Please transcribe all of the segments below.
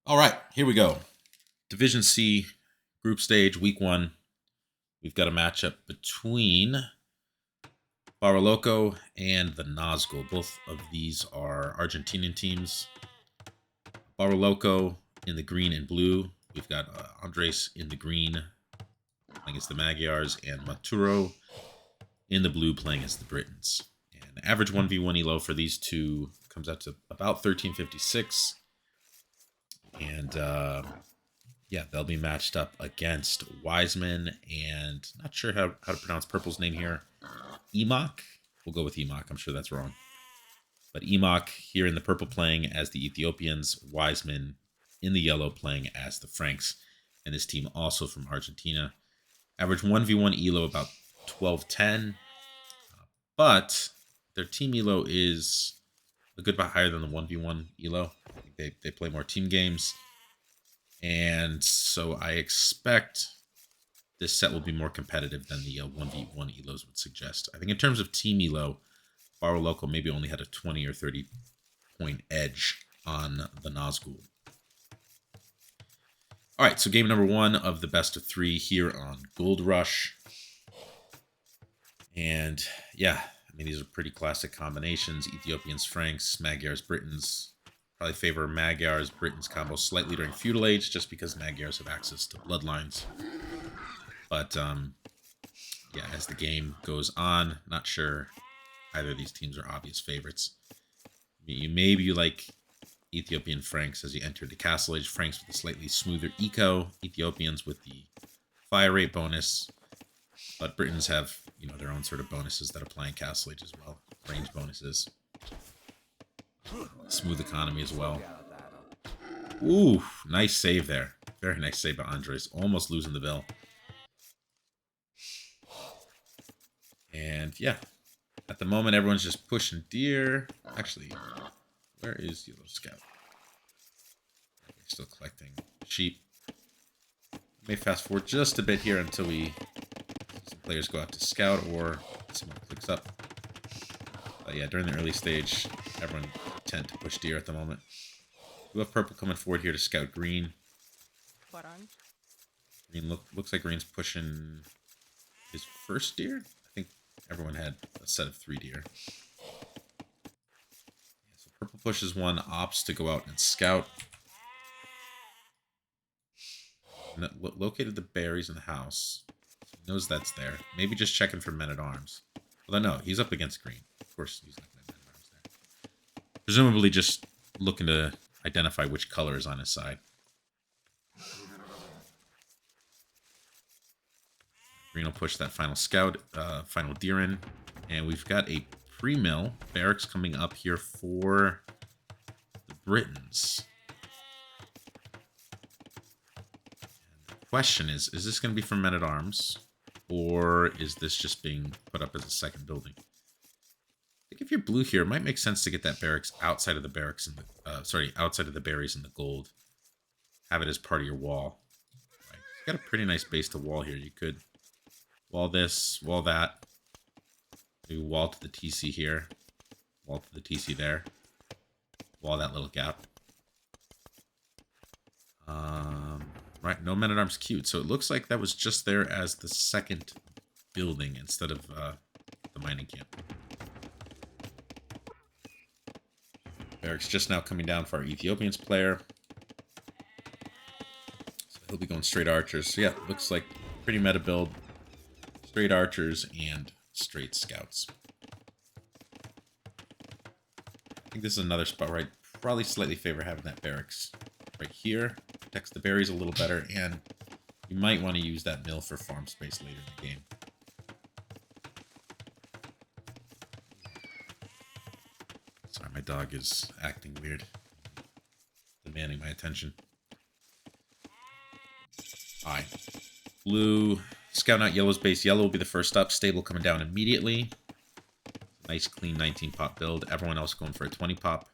All right, here we go. Division C, group stage, week one. We've got a matchup between Bariloco and the Nazgul. Both of these are Argentinian teams. Bariloco in the green and blue. We've got Andres in the green playing against the Magyars, and Maturo in the blue playing against the Britons. And average 1v1 elo for these two comes out to about 1356. And yeah, they'll be matched up against Wiseman and not sure how to pronounce Purple's name here. Emok. We'll go with Emok. I'm sure that's wrong. But Emok here in the purple playing as the Ethiopians. Wiseman in the yellow playing as the Franks. And this team also from Argentina. Average 1v1 elo about 1210. But their team elo is a good bit higher than the 1v1 elo. They play more team games. And so I expect this set will be more competitive than the 1v1 elos would suggest. I think in terms of team elo, Bariloco maybe only had a 20 or 30 point edge on the Nazgul. All right, so game number one of the best of three here on Gold Rush. And yeah, I mean, these are pretty classic combinations. Ethiopians, Franks, Magyars, Britons. Probably favor Magyars, Britons combo slightly during Feudal Age, just because Magyars have access to bloodlines. But yeah, as the game goes on, not sure either of these teams are obvious favorites. Maybe you like Ethiopian Franks as you enter the Castle Age. Franks with a slightly smoother eco. Ethiopians with the fire rate bonus. But Britons have, their own sort of bonuses that apply in Castle Age as well. Range bonuses. Smooth economy as well. Ooh, nice save there. Very nice save by Andres. Almost losing the bill. And yeah, at the moment, everyone's just pushing deer. Actually, where is Yellow Scout? Still collecting sheep. May fast forward just a bit here until some players go out to scout or someone clicks up. But yeah, during the early stage, everyone tend to push deer at the moment. We have purple coming forward here to scout green. Green looks like green's pushing his first deer. I think everyone had a set of 3 deer. Yeah, so purple pushes one, opts to go out and scout. And located the berries in the house. He knows that's there. Maybe just checking for men-at-arms. Although no, he's up against green. Of course, he's not going to men-at-arms there. Presumably just looking to identify which color is on his side. Green will push that final scout, final deer in. And we've got a pre-mill barracks coming up here for the Britons. And the question is this going to be for men-at-arms? Or is this just being put up as a second building? I think if you're blue here, it might make sense to get that barracks outside of the barracks and outside of the berries and the gold. Have it as part of your wall. Right. You've got a pretty nice base to wall here. You could wall this, wall that. Maybe wall to the TC here. Wall to the TC there. Wall that little gap. Right, no men-at-arms queued. So it looks like that was just there as the second building instead of the mining camp. Barracks just now coming down for our Ethiopians player. So he'll be going straight archers. So yeah, looks like pretty meta build. Straight archers and straight scouts. I think this is another spot where I'd probably slightly favor having that barracks right here. Protects the berries a little better, and you might want to use that mill for farm space later in the game. Sorry, my dog is acting weird. Demanding my attention. Alright. Blue. Scout out yellow's base. Yellow will be the first up. Stable coming down immediately. Nice, clean 19 pop build. Everyone else going for a 20 pop.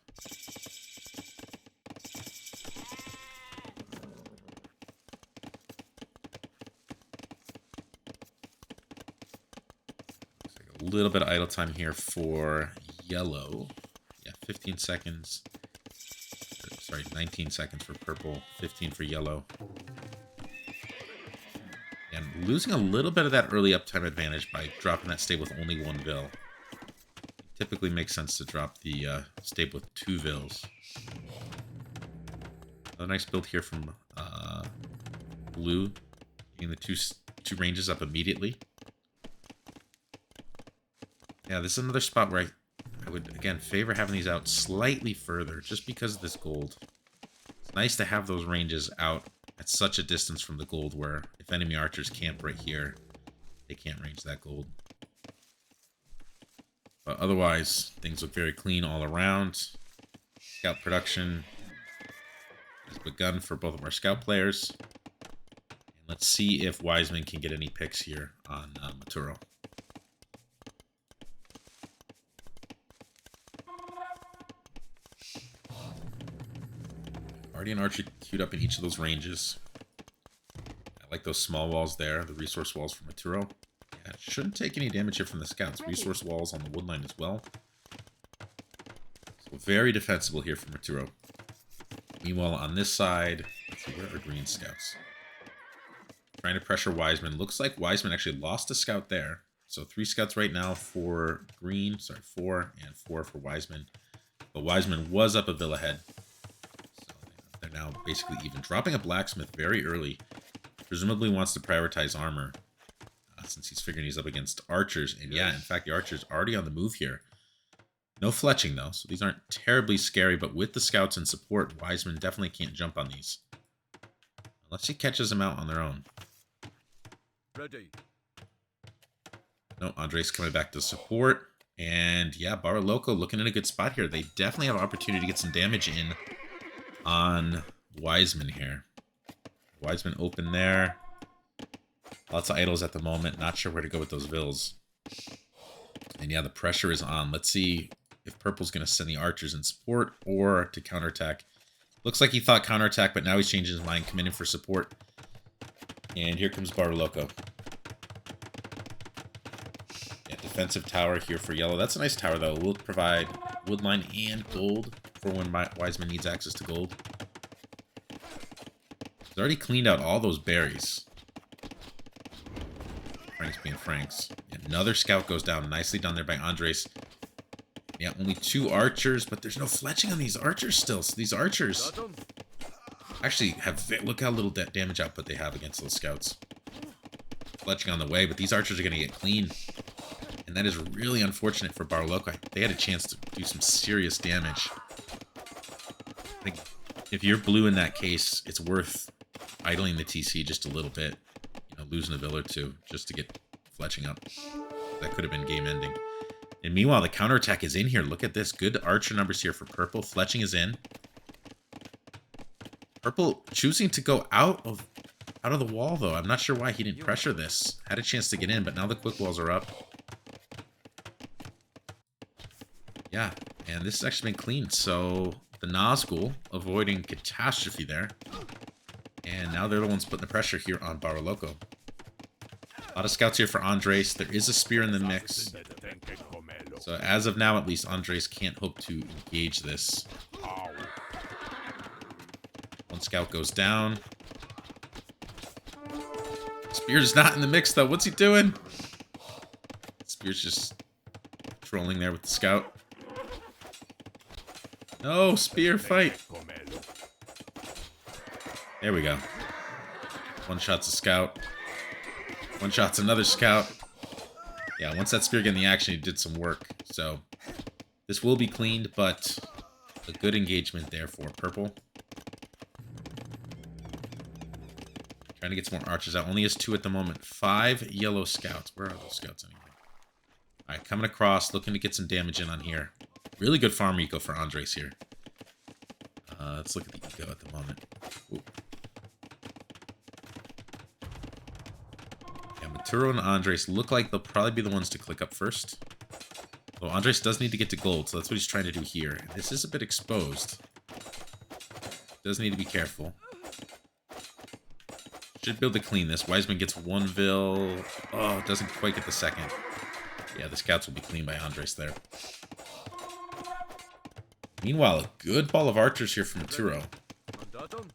A little bit of idle time here for yellow. Yeah, 15 seconds. sorry, 19 seconds for purple, 15 for yellow. And losing a little bit of that early uptime advantage by dropping that stable with only 1 Vil. Typically makes sense to drop the stable with 2 Vils. Another nice build here from blue, getting the two ranges up immediately. Yeah, this is another spot where I would, again, favor having these out slightly further, just because of this gold. It's nice to have those ranges out at such a distance from the gold where if enemy archers camp right here, they can't range that gold. But otherwise, things look very clean all around. Scout production has begun for both of our scout players. And let's see if Wiseman can get any picks here on Maturo. Already an archer queued up in each of those ranges. I like those small walls there, the resource walls for Maturo. Yeah, it shouldn't take any damage here from the scouts. Resource walls on the wood line as well. So very defensible here for Maturo. Meanwhile, on this side, let's see, where are green scouts? Trying to pressure Wiseman. Looks like Wiseman actually lost a scout there. So 3 scouts right now for green. Sorry, 4 and 4 for Wiseman. But Wiseman was up a Vil ahead. They're now basically even. Dropping a blacksmith very early. Presumably wants to prioritize armor. Since he's figuring he's up against archers. And yeah, in fact, the archer's already on the move here. No fletching, though. So these aren't terribly scary. But with the scouts in support, Wiseman definitely can't jump on these. Unless he catches them out on their own. Ready. No, Andres coming back to support. And yeah, Bariloco looking in a good spot here. They definitely have an opportunity to get some damage in on Wiseman here. Wiseman open there. Lots of idols at the moment. Not sure where to go with those Vils. And yeah, the pressure is on. Let's see if purple's going to send the archers in support or to counterattack. Looks like he thought counterattack, but now he's changing his mind, coming in for support. And here comes Bariloco. Yeah, defensive tower here for yellow. That's a nice tower, though. It will provide woodline and gold for when Wiseman needs access to gold. He's already cleaned out all those berries. Franks being Franks. Another scout goes down. Nicely done there by Andres. Yeah, only 2 archers, but there's no fletching on these archers still. So these archers actually have... Look how little damage output they have against those scouts. Fletching on the way, but these archers are going to get clean. And that is really unfortunate for Bariloco. They had a chance to do some serious damage. I think if you're blue in that case, it's worth idling the TC just a little bit. You know, losing a Vil or 2 just to get fletching up. That could have been game ending. And meanwhile, the counterattack is in here. Look at this. Good archer numbers here for purple. Fletching is in. Purple choosing to go out of the wall, though. I'm not sure why he didn't pressure this. Had a chance to get in, but now the quick walls are up. Yeah, and this has actually been clean. So the Nazgul avoiding catastrophe there. And now they're the ones putting the pressure here on Bariloco. A lot of scouts here for Andres. There is a spear in the mix. So as of now, at least, Andres can't hope to engage this. One scout goes down. Spear's not in the mix, though. What's he doing? Spear's just trolling there with the scout. No, spear fight. There we go. One shot's a scout. One shot's another scout. Yeah, once that spear got in the action, he did some work. So this will be cleaned, but a good engagement there for purple. Trying to get some more archers out. Only has 2 at the moment. 5 yellow scouts. Where are those scouts anyway? All right, coming across, looking to get some damage in on here. Really good farm eco for Andres here. Let's look at the eco at the moment. Ooh. Yeah, Maturo and Andres look like they'll probably be the ones to click up first. Well, Andres does need to get to gold, so that's what he's trying to do here. This is a bit exposed. Does need to be careful. Should be able to clean this. Wiseman gets 1 Vil. Oh, doesn't quite get the second. Yeah, the scouts will be cleaned by Andres there. Meanwhile, a good ball of archers here from Maturo. Mandatum.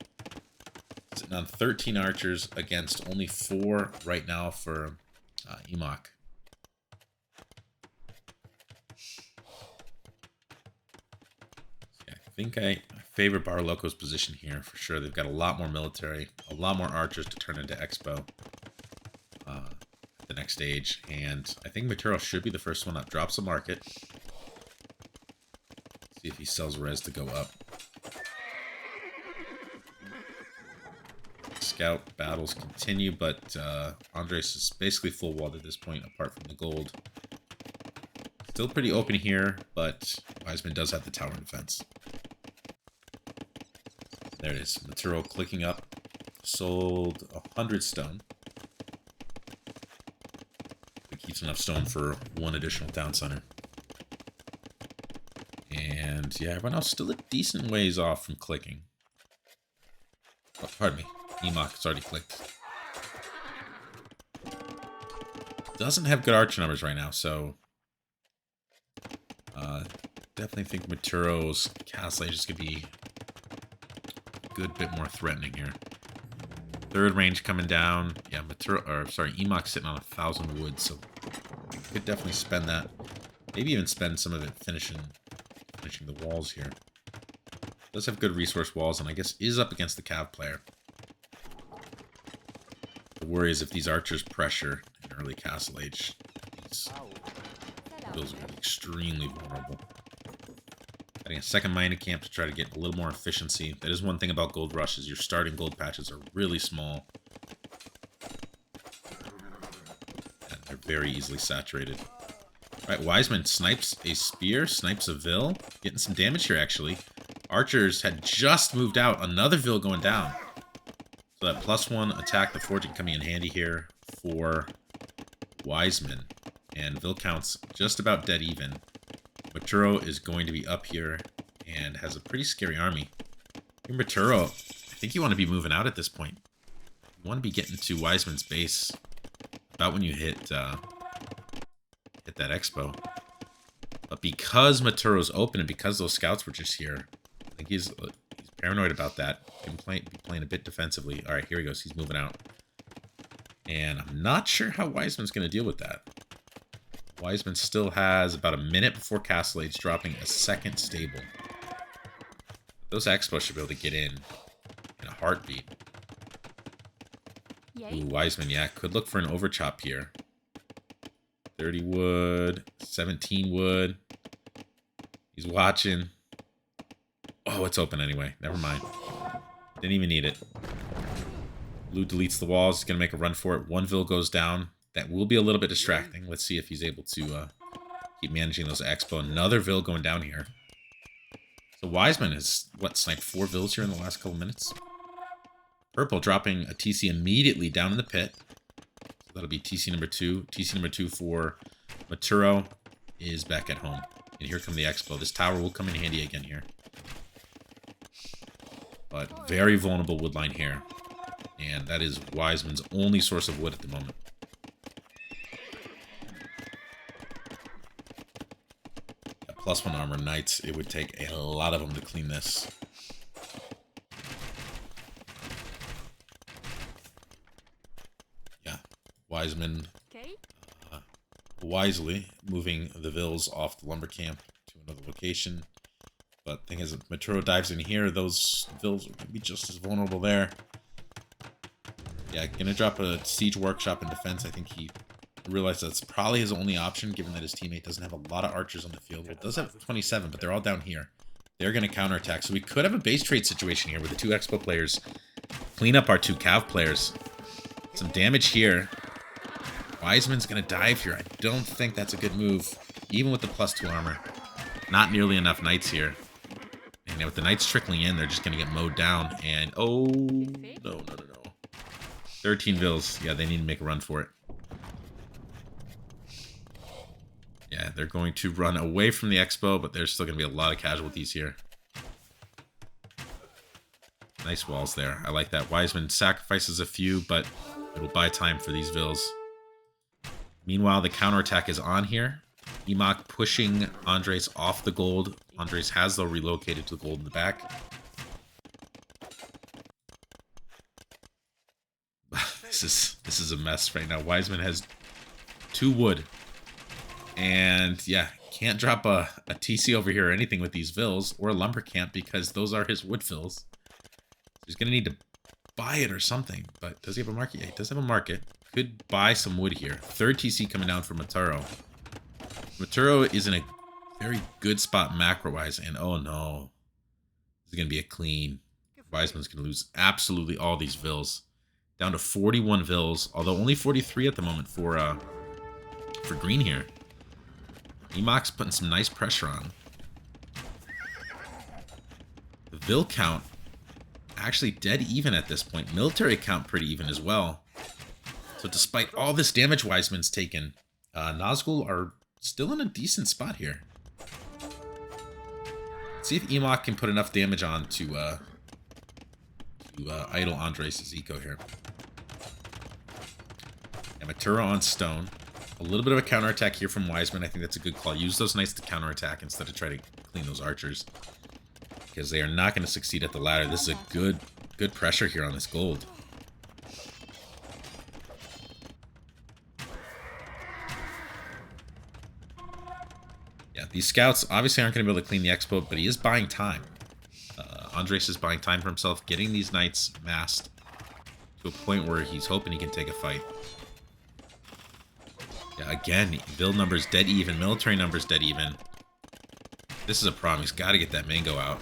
Sitting on 13 archers against only 4 right now for Emok. Yeah, I think I favor Bariloco's position here for sure. They've got a lot more military, a lot more archers to turn into Expo the next stage. And I think Maturo should be the first one up. Drops a market. See if he sells res to go up. Scout battles continue, but Andres is basically full walled at this point, apart from the gold. Still pretty open here, but Wiseman does have the tower defense. There it is. Maturo clicking up. Sold 100 stone. It keeps enough stone for 1 additional town center. And yeah, everyone else still a decent ways off from clicking. Oh, pardon me. Emok has already clicked. Doesn't have good archer numbers right now, so definitely think Maturo's castle age is going to be a good bit more threatening here. Third range coming down. Yeah, Emok's sitting on 1,000 wood, so could definitely spend that. Maybe even spend some of it finishing the walls here. Does have good resource walls, and I guess is up against the Cav player. The worry is if these archers pressure in early castle age, these bills are going to be extremely vulnerable. Adding a second mining camp to try to get a little more efficiency. That is one thing about gold rushes. Your starting gold patches are really small. And they're very easily saturated. All right, Wiseman snipes a spear, snipes a Vil. Getting some damage here, actually. Archers had just moved out. Another Vil going down. So that +1 attack, the fortune coming in handy here for Wiseman. And Vil counts just about dead even. Maturo is going to be up here and has a pretty scary army. Here, Maturo, I think you want to be moving out at this point. You want to be getting to Wiseman's base about when you hit that Expo. But because Maturo's open and because those scouts were just here, I think he's paranoid about that. He can be playing a bit defensively. All right, here he goes. He's moving out. And I'm not sure how Wiseman's going to deal with that. Wiseman still has about a minute before Castle Age, dropping a second stable. Those Expos should be able to get in a heartbeat. Ooh, Wiseman, yeah, could look for an overchop here. 30 wood, 17 wood. He's watching. Oh, it's open anyway. Never mind. Didn't even need it. Blue deletes the walls. He's going to make a run for it. One Vil goes down. That will be a little bit distracting. Let's see if he's able to keep managing those Expo. Another Vil going down here. So Wiseman has, sniped 4 Vils here in the last couple minutes. Purple dropping a TC immediately down in the pit. So that'll be TC number 2. TC number 2 for Maturo is back at home. And here come the Expo. This tower will come in handy again here. But very vulnerable wood line here. And that is Wiseman's only source of wood at the moment. +1 armor knights, it would take a lot of them to clean this. Yeah, Wiseman wisely moving the Vils off the lumber camp to another location. But thing is, if Maturo dives in here, those Vils are going to be just as vulnerable there. Yeah, going to drop a siege workshop in defense. I think he realized that's probably his only option, given that his teammate doesn't have a lot of archers on the field. Well, it does have 27, but they're all down here. They're going to counterattack. So we could have a base trade situation here where the 2 Expo players clean up our 2 Cav players. Some damage here. Wiseman's going to dive here. I don't think that's a good move, even with the +2 armor. Not nearly enough knights here. And with the knights trickling in, they're just going to get mowed down. And, oh, no. 13 Vils. Yeah, they need to make a run for it. Yeah, they're going to run away from the Expo, but there's still going to be a lot of casualties here. Nice walls there. I like that. Wiseman sacrifices a few, but it'll buy time for these Vils. Meanwhile, the counterattack is on here. Emok pushing Andres off the gold Andres has, though, relocated to the gold in the back. This is a mess right now. Wiseman has 2 wood. And yeah, can't drop a TC over here or anything with these vills or a lumber camp because those are his wood vills. He's going to need to buy it or something. But does he have a market? Yeah, he does have a market. Could buy some wood here. 3rd TC coming down for Maturo. Maturo is in a very good spot macro-wise. And oh no. This is going to be a clean. Wiseman's going to lose absolutely all these vills. Down to 41 vills. Although only 43 at the moment for green here. Emok's putting some nice pressure on. The Vil count actually dead even at this point. Military count pretty even as well. So despite all this damage Wiseman's taken, Nazgul are still in a decent spot here. Let's see if Emok can put enough damage on to idle Andres' eco here. And Matura on stone. A little bit of a counterattack here from Wiseman. I think that's a good call. Use those knights to counterattack instead of try to clean those archers. Because they are not going to succeed at the ladder. This is a good pressure here on this gold. Yeah, these scouts obviously aren't going to be able to clean the expo, but he is buying time. Andres is buying time for himself, getting these knights massed to a point where he's hoping he can take a fight. Yeah, again, build numbers dead even, military numbers dead even. This is a problem. He's got to get that mango out.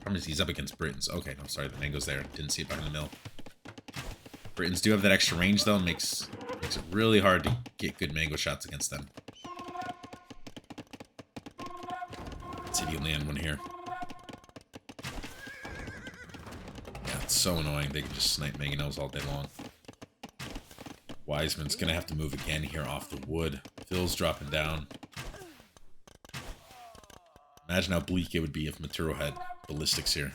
Problem is he's up against Britons. Okay, no, sorry, the mango's there. Didn't see it behind the mill. Britons do have that extra range, though. Makes it really hard to get good mango shots against them. Let's see if he can land one here. Yeah, it's so annoying. They can just snipe mangonels all day long. Wiseman's going to have to move again here off the wood. Phil's dropping down. Imagine how bleak it would be if Maturo had ballistics here.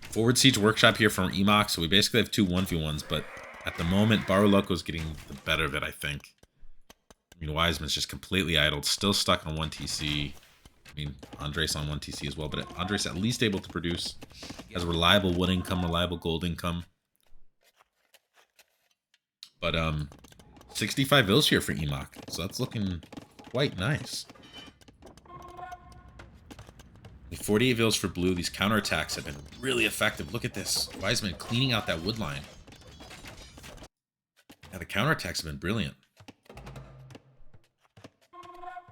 Forward siege workshop here from Emok, so we basically have 2 1v1s, but at the moment, Bariloco's getting the better of it, I think. I mean, Wiseman's just completely idled, still stuck on 1 TC. I mean, Andres on 1 TC as well, but Andres at least able to produce. Has reliable wood income, reliable gold income. But 65 vills here for Emok, so that's looking quite nice. 48 vills for blue. These counterattacks have been really effective. Look at this. Wiseman cleaning out that wood line. Yeah, the counterattacks have been brilliant.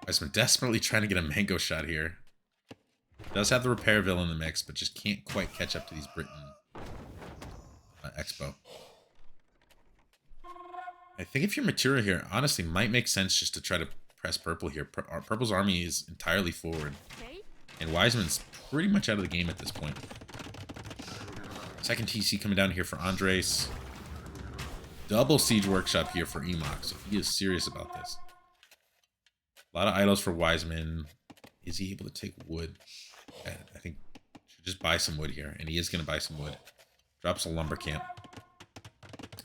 Wiseman desperately trying to get a mango shot here. Does have the repair vill in the mix, but just can't quite catch up to these Briton expo. I think if you're Matura here, honestly, might make sense just to try to press purple here. Purple's army is entirely forward. And Wiseman's pretty much out of the game at this point. Second TC coming down here for Andres. Double siege workshop here for Emok, so he is serious about this. A lot of idols for Wiseman. Is he able to take wood? I think should just buy some wood here, and he is going to buy some wood. Drops a lumber camp.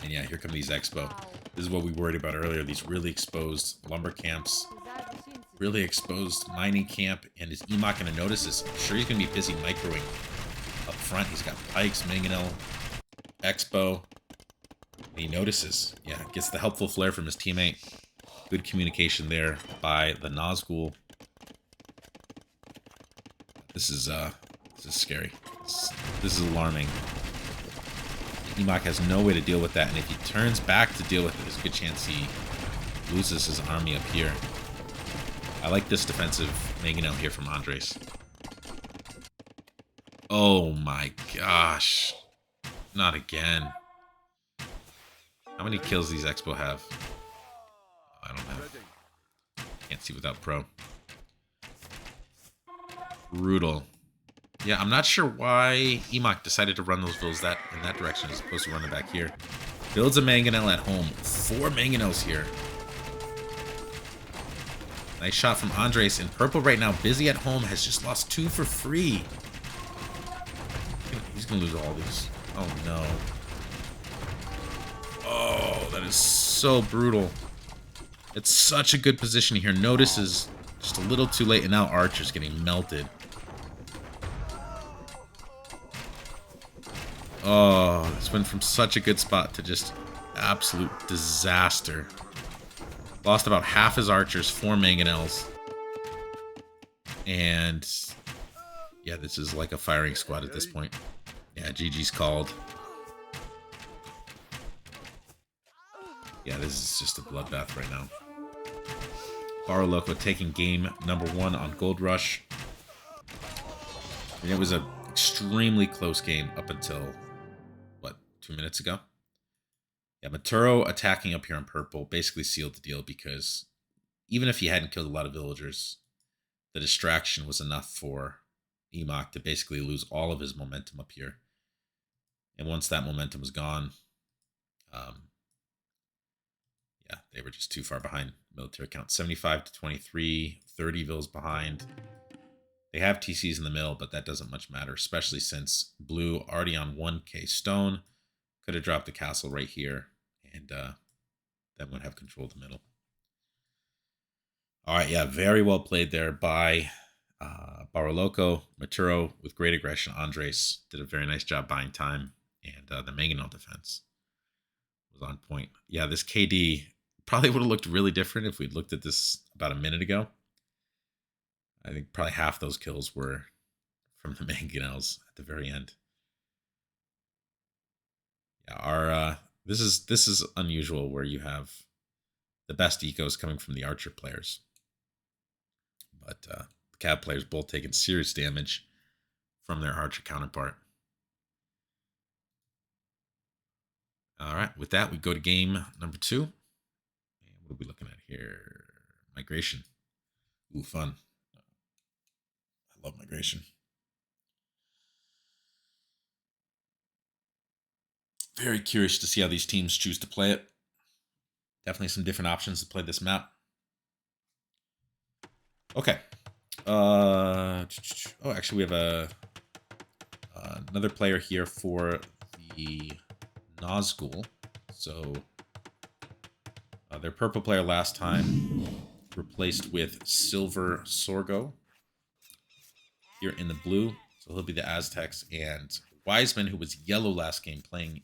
And yeah, here come these expo. This is what we worried about earlier. These really exposed lumber camps. Really exposed mining camp. And is Emok going to notice this? I'm sure he's going to be busy microing up front. He's got pikes, mangonel, expo. And he notices. Yeah, gets the helpful flare from his teammate. Good communication there by the Nazgul. This is scary. This is alarming. Emok has no way to deal with that, and if he turns back to deal with it, there's a good chance he loses his army up here. I like this defensive mangonel here from Andres. Oh my gosh. Not again. How many kills these expo have? I don't know. Can't see without pro. Brutal. Yeah, I'm not sure why Emok decided to run those vills in that direction as opposed to running back here. Builds a mangonel at home. 4 mangonels here. Nice shot from Andres. And purple right now, busy at home, has just lost 2 for free. He's going to lose all these. Oh, no. Oh, that is so brutal. It's such a good position here. Notices Just a little too late, and now Archer's getting melted. Oh, this went from such a good spot to just absolute disaster. Lost about half his archers, 4 mangonels. And yeah, this is like a firing squad at this point. Yeah, GG's called. Yeah, this is just a bloodbath right now. Bariloco taking game number 1 on Gold Rush. And it was an extremely close game up until, what, 2 minutes ago? Yeah, Maturo attacking up here on purple basically sealed the deal, because even if he hadn't killed a lot of villagers, the distraction was enough for Emok to basically lose all of his momentum up here. And once that momentum was gone, yeah, they were just too far behind military count. 75 to 23, 30 vills behind. They have TCs in the middle, but that doesn't much matter, especially since blue already on 1k stone. Could have dropped the castle right here, and then would have controlled the middle. All right, yeah, very well played there by Bariloco. Maturo with great aggression. Andres did a very nice job buying time, and the mangonel defense was on point. Yeah, this KD probably would have looked really different if we'd looked at this about a minute ago. I think probably half those kills were from the mangonels at the very end. Yeah, our this is unusual, where you have the best ecos coming from the archer players, but the cab players both taking serious damage from their archer counterpart. All right, with that, we go to game number 2. And what are we looking at here? Migration. Ooh, fun. I love migration. Very curious to see how these teams choose to play it. Definitely some different options to play this map. Okay. Oh, actually, we have another player here for the Nazgul. So their purple player last time replaced with Silver Sorgo here in the blue. So he'll be the Aztecs, and Wiseman, who was yellow last game, playing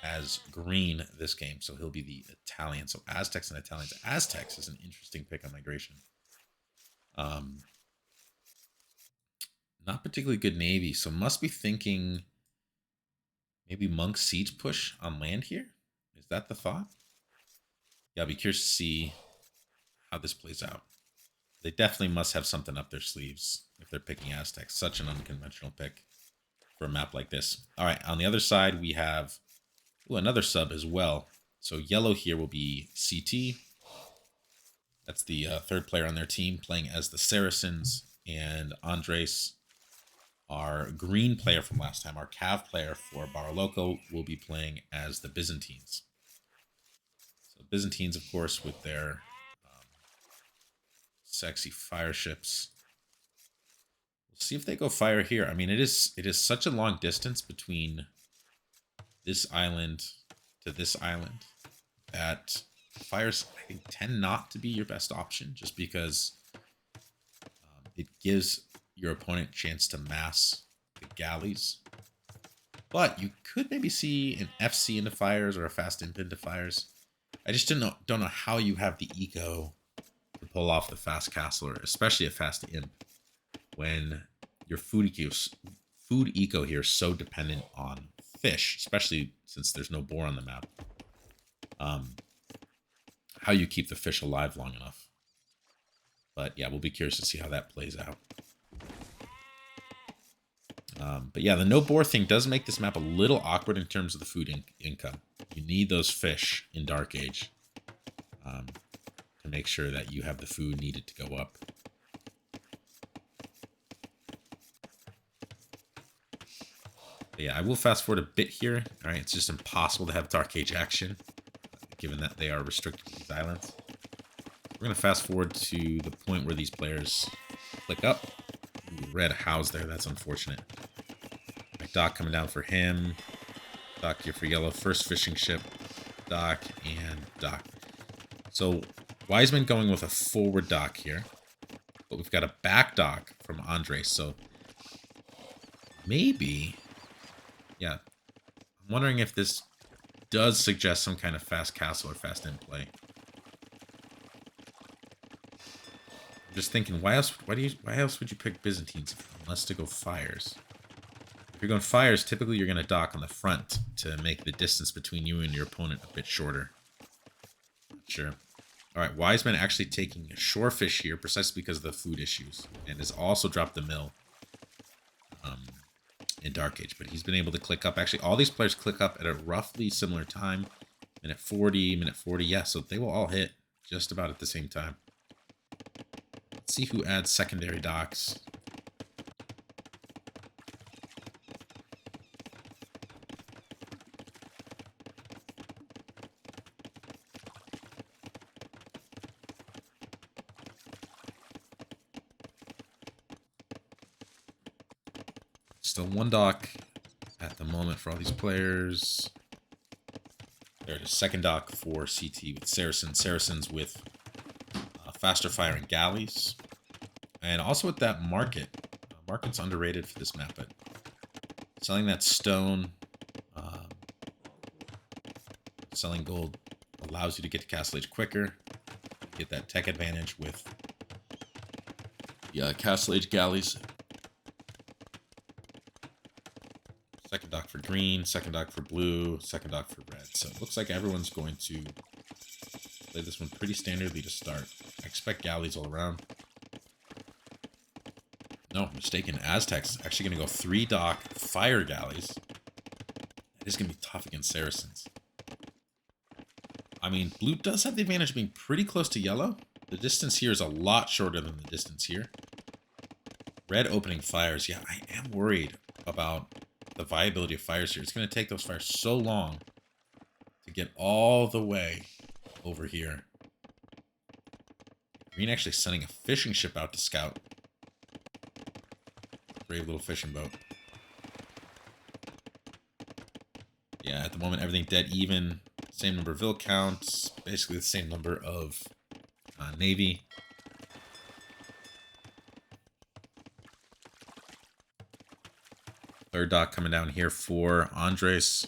as green this game. So he'll be the Italian. So Aztecs and Italians. Aztecs is an interesting pick on migration. Not particularly good navy, so must be thinking maybe monk siege push on land here. Is that the thought? Yeah, I'll be curious to see how this plays out. They definitely must have something up their sleeves if they're picking Aztecs. Such an unconventional pick for a map like this. All right, on the other side, we have another sub as well. So yellow here will be CT. That's the third player on their team, playing as the Saracens. And Andres, our green player from last time, our Cav player for Bariloco, will be playing as the Byzantines. So Byzantines, of course, with their sexy fire ships. We'll see if they go fire here. I mean, it is such a long distance between this island to this island that fires, I think, tend not to be your best option, just because it gives your opponent a chance to mass the galleys. But you could maybe see an FC into fires or a fast imp into fires. I just don't know how you have the eco to pull off the fast castle, or especially a fast imp, when your food eco here is so dependent on fish, especially since there's no boar on the map. How you keep the fish alive long enough. But yeah, we'll be curious to see how that plays out. But yeah, the no boar thing does make this map a little awkward in terms of the food income. You need those fish in Dark Age to make sure that you have the food needed to go up. But yeah, I will fast forward a bit here. All right, it's just impossible to have Dark Age action, given that they are restricted to these islands. We're going to fast forward to the point where these players click up. Ooh, red house there. That's unfortunate. Right, dock coming down for him. Dock here for yellow. First fishing ship. Dock and dock. So Wiseman going with a forward dock here. But we've got a back dock from Andres, so maybe, yeah. I'm wondering if this does suggest some kind of fast castle or fast in play. I'm just thinking, why else would you pick Byzantines unless to go fires? If you're going fires, typically you're going to dock on the front to make the distance between you and your opponent a bit shorter. Not sure. All right, Wise Men actually taking a shorefish here precisely because of the food issues, and has also dropped the mill in Dark Age. But he's been able to click up. Actually, all these players click up at a roughly similar time. Minute 40, minute 40. Yeah, so they will all hit just about at the same time. Let's see who adds secondary docks. Still one dock at the moment for all these players. There it is. Second dock for CT with Saracens. Saracens with faster firing galleys. And also with that market. Market's underrated for this map, but selling that stone, selling gold allows you to get to Castle Age quicker. Get that tech advantage with the Castle Age galleys. Second dock for green, second dock for blue, second dock for red. So it looks like everyone's going to play this one pretty standardly to start. I expect galleys all around. No, mistaken. Aztecs actually going to go 3 dock fire galleys. That is going to be tough against Saracens. I mean, blue does have the advantage of being pretty close to yellow. The distance here is a lot shorter than the distance here. Red opening fires. Yeah, I am worried about the viability of fires here. It's going to take those fires so long to get all the way over here. Green actually sending a fishing ship out to scout. Brave little fishing boat. Yeah, at the moment everything dead even. Same number of vill counts. Basically the same number of navy. Third dock coming down here for Andres.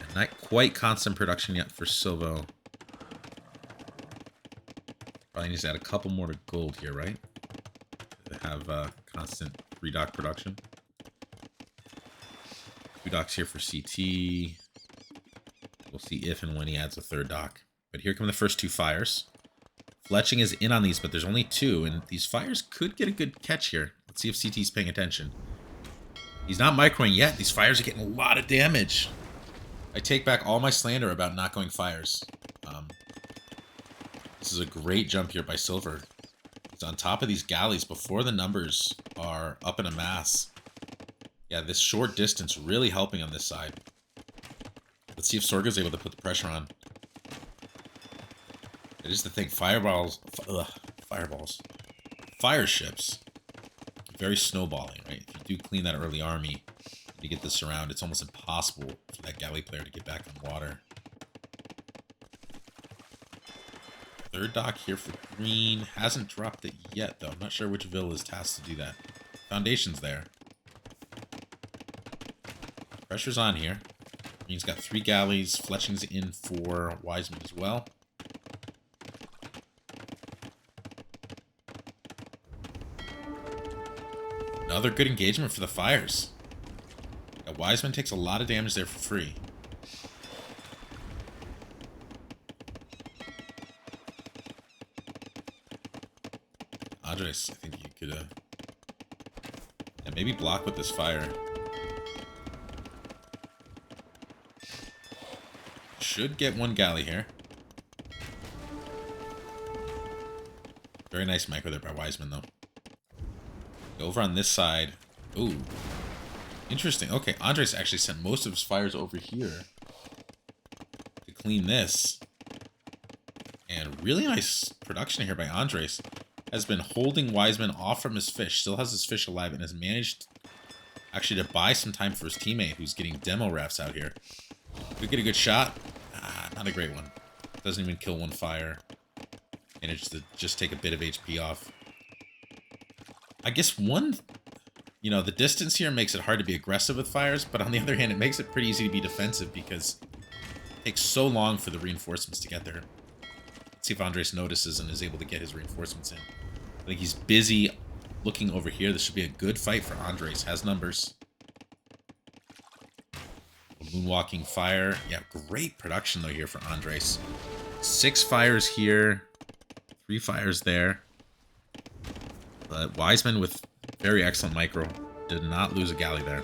And not quite constant production yet for Silvo. Probably needs to add a couple more to gold here, right? To have constant 3 dock production. 2 docks here for CT. We'll see if and when he adds a 3rd dock. But here come the first 2 fires. Fletching is in on these, but there's only 2, and these fires could get a good catch here. Let's see if CT's paying attention. He's not microing yet. These fires are getting a lot of damage. I take back all my slander about not going fires. This is a great jump here by Silver. He's on top of these galleys before the numbers are up in a mass. Yeah, this short distance really helping on this side. Let's see if Sorga's able to put the pressure on. It is the thing, fireballs, fire ships, very snowballing, right? If you do clean that early army, to get this around, it's almost impossible for that galley player to get back on water. 3rd dock here for green, hasn't dropped it yet though. I'm not sure which vill is tasked to do that. Foundation's there. Pressure's on here. Green's got 3 galleys, Fletching's in for Wiseman as well. Another good engagement for the fires. Yeah, Wiseman takes a lot of damage there for free. Andres, I think you could maybe block with this fire. Should get 1 galley here. Very nice micro there by Wiseman, though. Over on this side. Ooh. Interesting. Okay, Andres actually sent most of his fires over here to clean this. And really nice production here by Andres. Has been holding Wiseman off from his fish. Still has his fish alive and has managed actually to buy some time for his teammate who's getting demo rafts out here. Could get a good shot. Not a great one. Doesn't even kill one fire. Managed to just take a bit of HP off. I guess one... You know, the distance here makes it hard to be aggressive with fires, but on the other hand, it makes it pretty easy to be defensive because it takes so long for the reinforcements to get there. Let's see if Andres notices and is able to get his reinforcements in. I think he's busy looking over here. This should be a good fight for Andres. Has numbers. Moonwalking fire. Yeah, great production, though, here for Andres. 6 fires here. 3 fires there. But Wiseman with very excellent micro. Did not lose a galley there.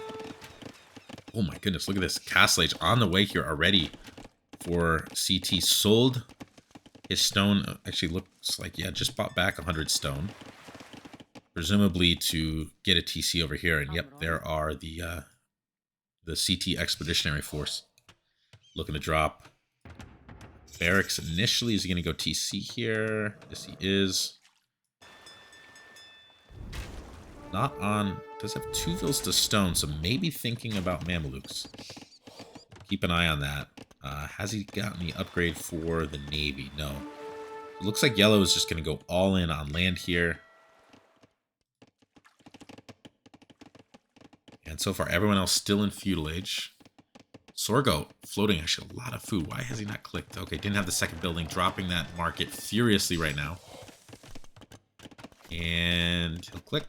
Oh my goodness, look at this. Castle Age on the way here already for CT. Sold his stone. Actually looks like, yeah, just bought back 100 stone. Presumably to get a TC over here. And yep, there are the CT Expeditionary Force. Looking to drop. Barracks initially. Is he going to go TC here? Yes, he is. Not on... Does have 2 vills to stone, so maybe thinking about Mamelukes. Keep an eye on that. Has he gotten the upgrade for the Navy? No. It looks like Yellow is just going to go all in on land here. And so far, everyone else still in Feudal Age. Sorgo floating actually a lot of food. Why has he not clicked? Okay, didn't have the second building. Dropping that market furiously right now. And he'll click.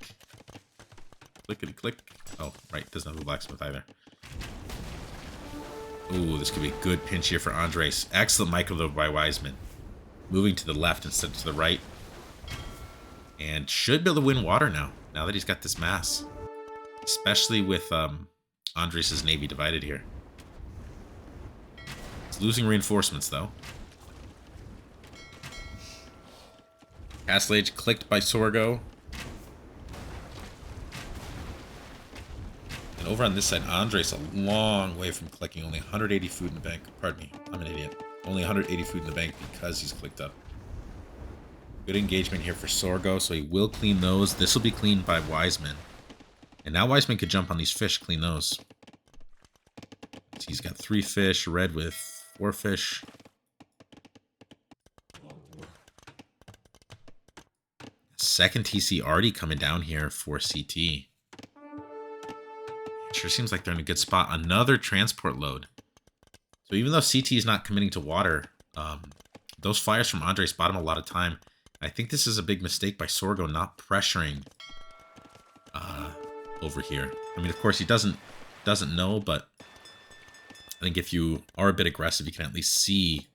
Clickety click. Oh, right. Doesn't have the blacksmith either. Ooh, this could be a good pinch here for Andres. Excellent micro though by Wiseman. Moving to the left instead of to the right. And should be able to win water now that he's got this mass. Especially with Andres' navy divided here. It's losing reinforcements though. Castle Age clicked by Sorgo. And over on this side, Andres a long way from clicking. Only 180 food in the bank. Pardon me, I'm an idiot. Only 180 food in the bank because he's clicked up. Good engagement here for Sorgo, so he will clean those. This will be cleaned by Wiseman. And now Wiseman could jump on these fish, clean those. So he's got 3 fish, red with 4 fish. Second TC already coming down here for CT. It sure seems like they're in a good spot. Another transport load. So even though CT is not committing to water, those fires from Andres bought him a lot of time. I think this is a big mistake by Sorgo not pressuring over here. I mean, of course, he doesn't know, but I think if you are a bit aggressive, you can at least see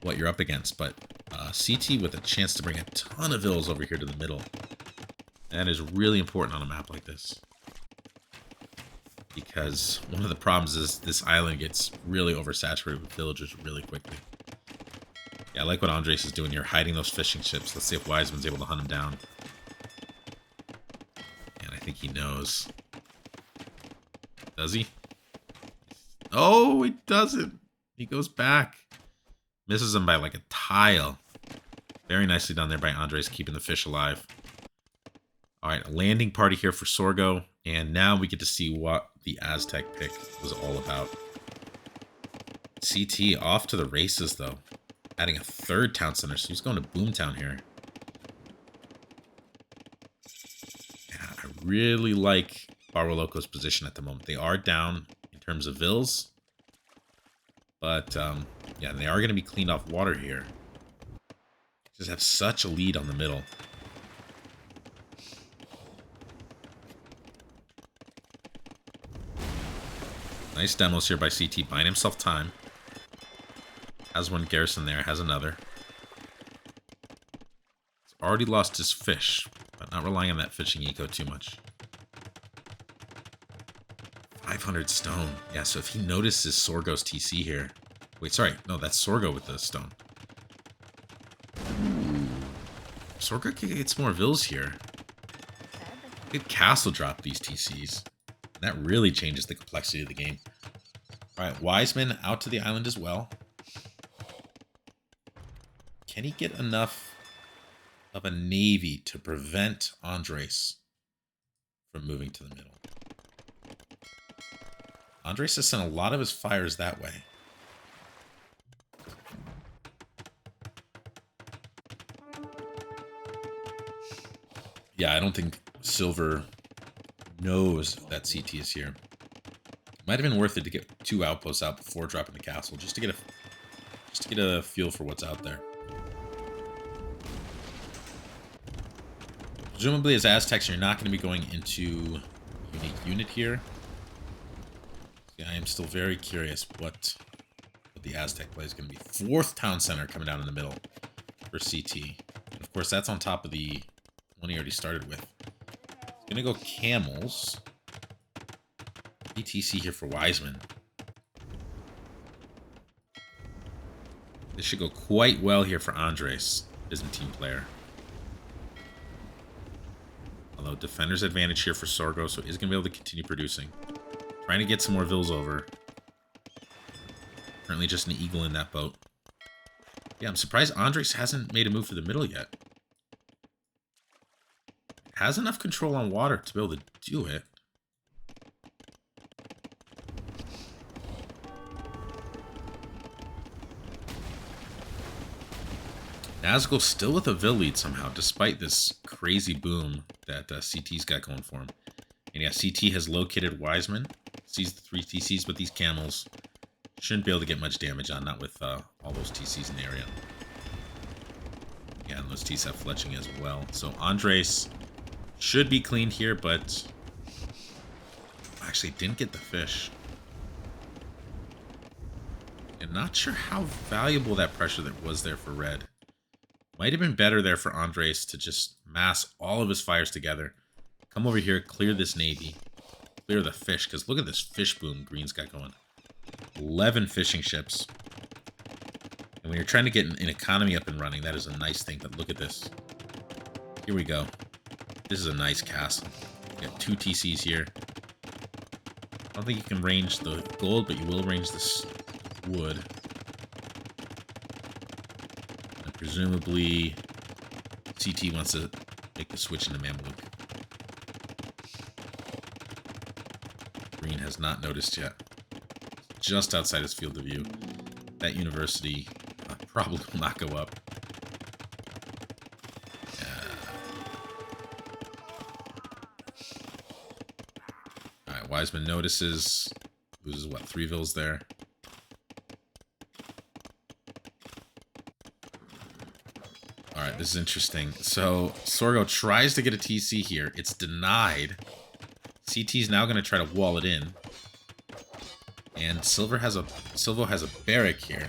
what you're up against. But CT with a chance to bring a ton of vills over here to the middle. That is really important on a map like this. Because one of the problems is this island gets really oversaturated with villagers really quickly. Yeah, I like what Andres is doing here, hiding those fishing ships. Let's see if Wiseman's able to hunt him down. And I think he knows. Does he? Oh, he doesn't. He goes back. Misses him by like a tile. Very nicely done there by Andres, keeping the fish alive. All right, a landing party here for Sorgo. And now we get to see what the Aztec pick was all about. CT off to the races, though. Adding a 3rd town center, so he's going to Boomtown here. Yeah, I really like Bariloco's position at the moment. They are down in terms of vills. But, yeah, they are going to be cleaned off water here. Just have such a lead on the middle. Nice demos here by CT, buying himself time. Has one garrison there, has another. He's already lost his fish, but not relying on that fishing eco too much. 500 stone. Yeah, so if he notices Sorgo's TC here. Wait, sorry. No, that's Sorgo with the stone. Sorgo can get some more vills here. Good castle drop these TCs. That really changes the complexity of the game. Alright, Wiseman out to the island as well. Can he get enough of a navy to prevent Andres from moving to the middle? Andres has sent a lot of his fires that way. Yeah, I don't think Silver knows that CT is here. Might have been worth it to get 2 outposts out before dropping the castle, just to get a feel for what's out there. Presumably, as Aztecs, you're not going to be going into unique unit here. Yeah, I am still very curious what the Aztec play is going to be. 4th town center coming down in the middle for CT. And of course, that's on top of the one he already started with. He's going to go camels. ETC here for Wiseman. This should go quite well here for Andres, Byzantine player. Although defender's advantage here for Sorgo, so he's going to be able to continue producing. Trying to get some more vills over. Currently just an eagle in that boat. Yeah, I'm surprised Andres hasn't made a move for the middle yet. Has enough control on water to be able to do it. Nazgul still with a Vill lead somehow, despite this crazy boom that CT's got going for him. And yeah, CT has located Wiseman. Sees the 3 TCs, but these camels shouldn't be able to get much damage on, not with all those TCs in the area. Yeah, and those TCs have fletching as well. So Andres should be clean here, but actually didn't get the fish. I'm not sure how valuable that pressure that was there for red. Might have been better there for Andres to just mass all of his fires together. Come over here, clear this navy. Clear the fish, because look at this fish boom green's got going. 11 fishing ships. And when you're trying to get an economy up and running, that is a nice thing. But look at this. Here we go. This is a nice castle. You got 2 TCs here. I don't think you can range the gold, but you will range this wood. And presumably, CT wants to make the switch into Mamluk. Green has not noticed yet. Just outside his field of view. That university probably will not go up. Alright, Wiseman notices. Loses, what, 3 vills there? Alright, this is interesting. So, Sorgo tries to get a TC here. It's denied. CT's now going to try to wall it in. And Silvo has a barrack here.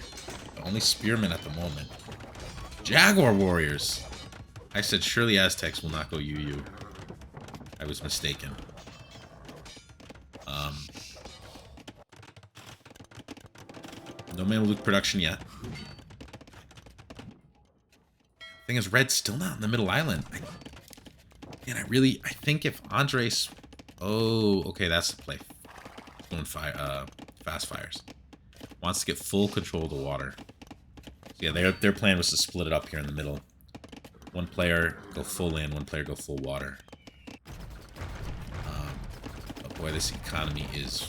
The only spearmen at the moment. Jaguar warriors! I said surely Aztecs will not go UU. I was mistaken. No Mamluk production yet. Thing is, red's still not in the middle island. I think if Andres... Oh, okay, that's the play. Going fast fires. Wants to get full control of the water. So yeah, their plan was to split it up here in the middle. One player go full land, one player go full water. But boy, this economy is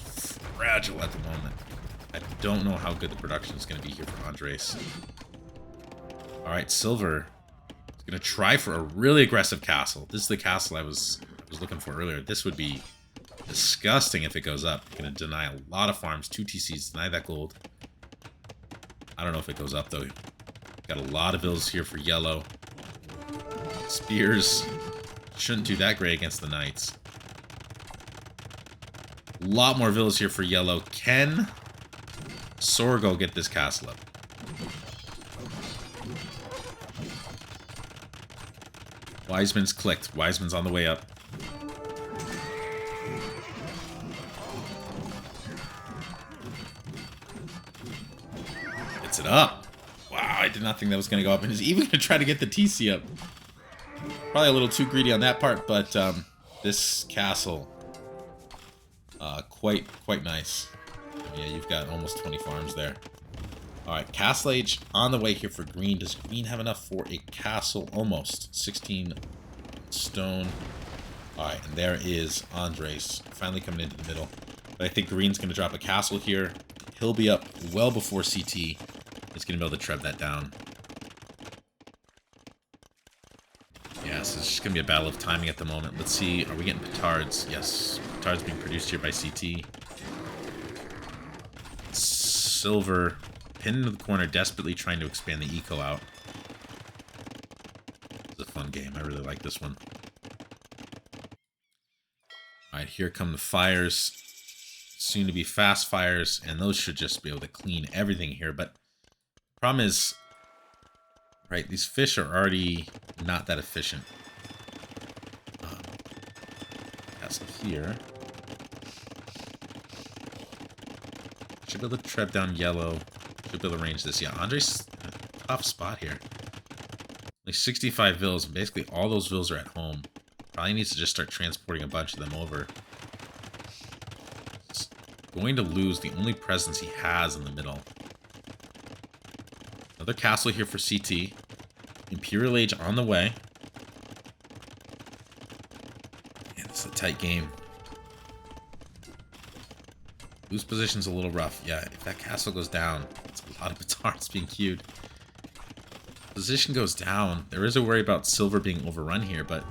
fragile at the moment. I don't know how good the production is going to be here for Andres. Alright, Silver is going to try for a really aggressive castle. This is the castle I was looking for earlier. This would be disgusting if it goes up. Going to deny a lot of farms. 2 TCs, deny that gold. I don't know if it goes up, though. Got a lot of vills here for yellow. Spears shouldn't do that great against the knights. A lot more villas here for yellow. Can Sorgo get this castle up? Wiseman's clicked. Wiseman's on the way up. Gets it up. Wow, I did not think that was going to go up. And he's even going to try to get the TC up. Probably a little too greedy on that part, but this castle, quite nice. Yeah, you've got almost 20 farms there. Alright, Castle Age on the way here for green. Does green have enough for a castle? Almost. 16 stone. Alright, and there is Andres finally coming into the middle. But I think green's going to drop a castle here. He'll be up well before CT is going to be able to tread that down. Yeah, this is just going to be a battle of timing at the moment. Let's see. Are we getting petards? Yes. Petards being produced here by CT. Silver pinned into the corner, desperately trying to expand the eco out. It's a fun game. I really like this one. Alright, here come the fires. Soon to be fast fires, and those should just be able to clean everything here. But the problem is, right, these fish are already not that efficient. Castle here. Should be able to trap down yellow. Should be able to range this. Yeah, Andre's in a tough spot here. Like 65 vills. Basically, all those vills are at home. Probably needs to just start transporting a bunch of them over. He's going to lose the only presence he has in the middle. Another castle here for CT. Imperial Age on the way. Yeah, this is a tight game. Blue's position's a little rough. Yeah, if that castle goes down, it's a lot of petards being queued. Position goes down. There is a worry about silver being overrun here, but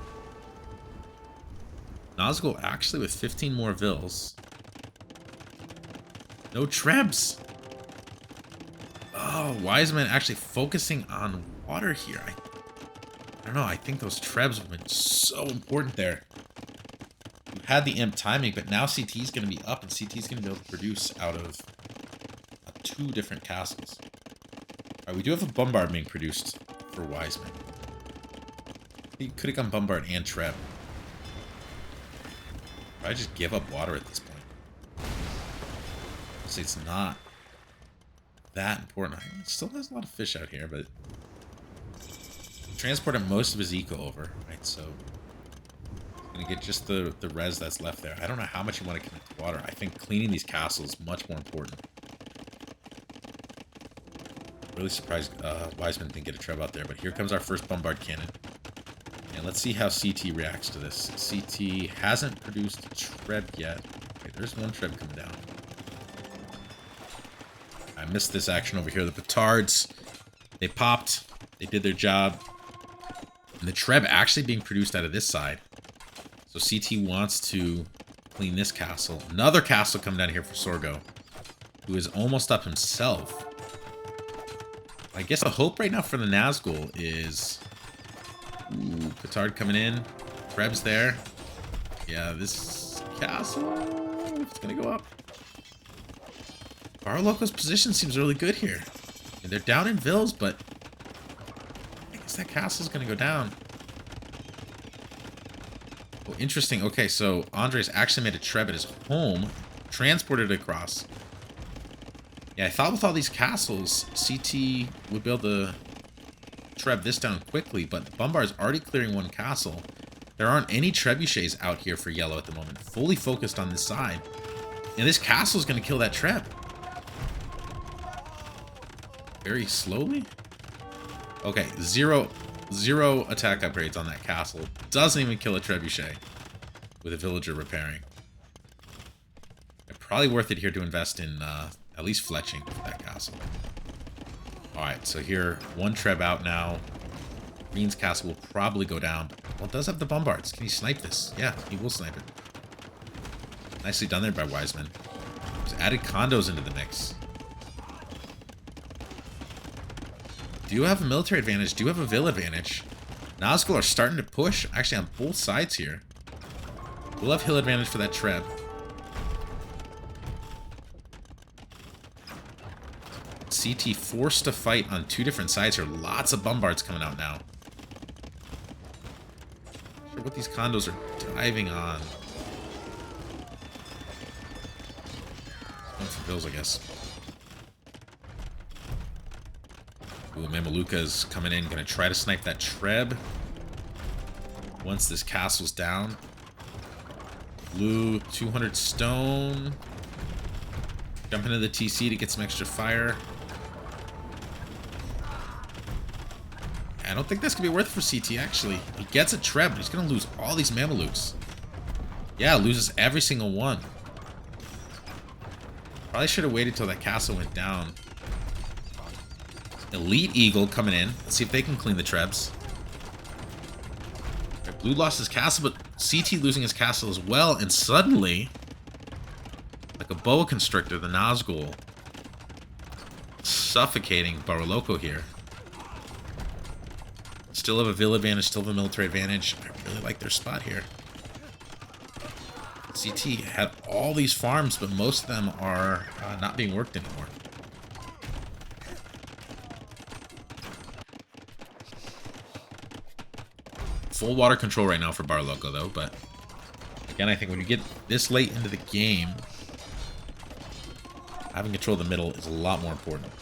Nazgul actually with 15 more vills. No trebs. Oh, Wiseman actually focusing on water here. I don't know. I think those trebs have been so important there. You had the imp timing, but now CT's going to be up, and CT's going to be able to produce out of 2 different castles. Alright, we do have a bombard being produced for Wiseman. He could have gone bombard and treb. I just give up water at this point. See, it's not that important. He still has a lot of fish out here, but he transported most of his eco over, right? So he's gonna get just the res that's left there. I don't know how much you want to connect to water. I think cleaning these castles is much more important. Really surprised Wiseman didn't get a treb out there, but here comes our first bombard cannon. And let's see how CT reacts to this. CT hasn't produced a treb yet. Okay, there's one treb coming down. I missed this action over here. The petards, they popped. They did their job. And the treb actually being produced out of this side. So CT wants to clean this castle. Another castle coming down here for Sorgo, who is almost up himself. I guess the hope right now for the Nazgul is... Ooh, petard coming in. Treb's there. Yeah, this castle... It's gonna go up. Bariloco's position seems really good here. And they're down in vills, but... I guess that castle's gonna go down. Oh, interesting. Okay, so Andres actually made a treb at his home. Transported it across. Yeah, I thought with all these castles, CT would be able to treb this down quickly, but Bombard's already clearing one castle. There aren't any trebuchets out here for yellow at the moment. Fully focused on this side. And this castle's going to kill that treb. Very slowly? Okay, zero attack upgrades on that castle. Doesn't even kill a trebuchet with a villager repairing. Probably worth it here to invest in at least fletching for that castle. Alright, so here, one treb out now. Green's castle will probably go down. Well, it does have the bombards. Can he snipe this? Yeah, he will snipe it. Nicely done there by Wiseman. He's added condos into the mix. Do you have a military advantage? Do you have a vill advantage? Nazgul are starting to push, actually on both sides here. We'll have hill advantage for that treb. CT forced to fight on 2 different sides here. Lots of bombards coming out now. Not sure what these condos are diving on. Going for bills, I guess. Ooh, Mameluka's coming in, gonna try to snipe that treb. Once this castle's down. Blue, 200 stone. Jump into the TC to get some extra fire. I don't think that's going to be worth it for CT, actually. He gets a treb, but he's going to lose all these Mamelukes. Yeah, loses every single one. Probably should have waited till that castle went down. Elite Eagle coming in. Let's see if they can clean the trebs. Blue lost his castle, but CT losing his castle as well, and suddenly, like a boa constrictor, the Nazgul suffocating Bariloco here. Still have a villa advantage, still have a military advantage. I really like their spot here. CT had all these farms, but most of them are not being worked anymore. Full water control right now for Bariloco, though, but again, I think when you get this late into the game, having control of the middle is a lot more important.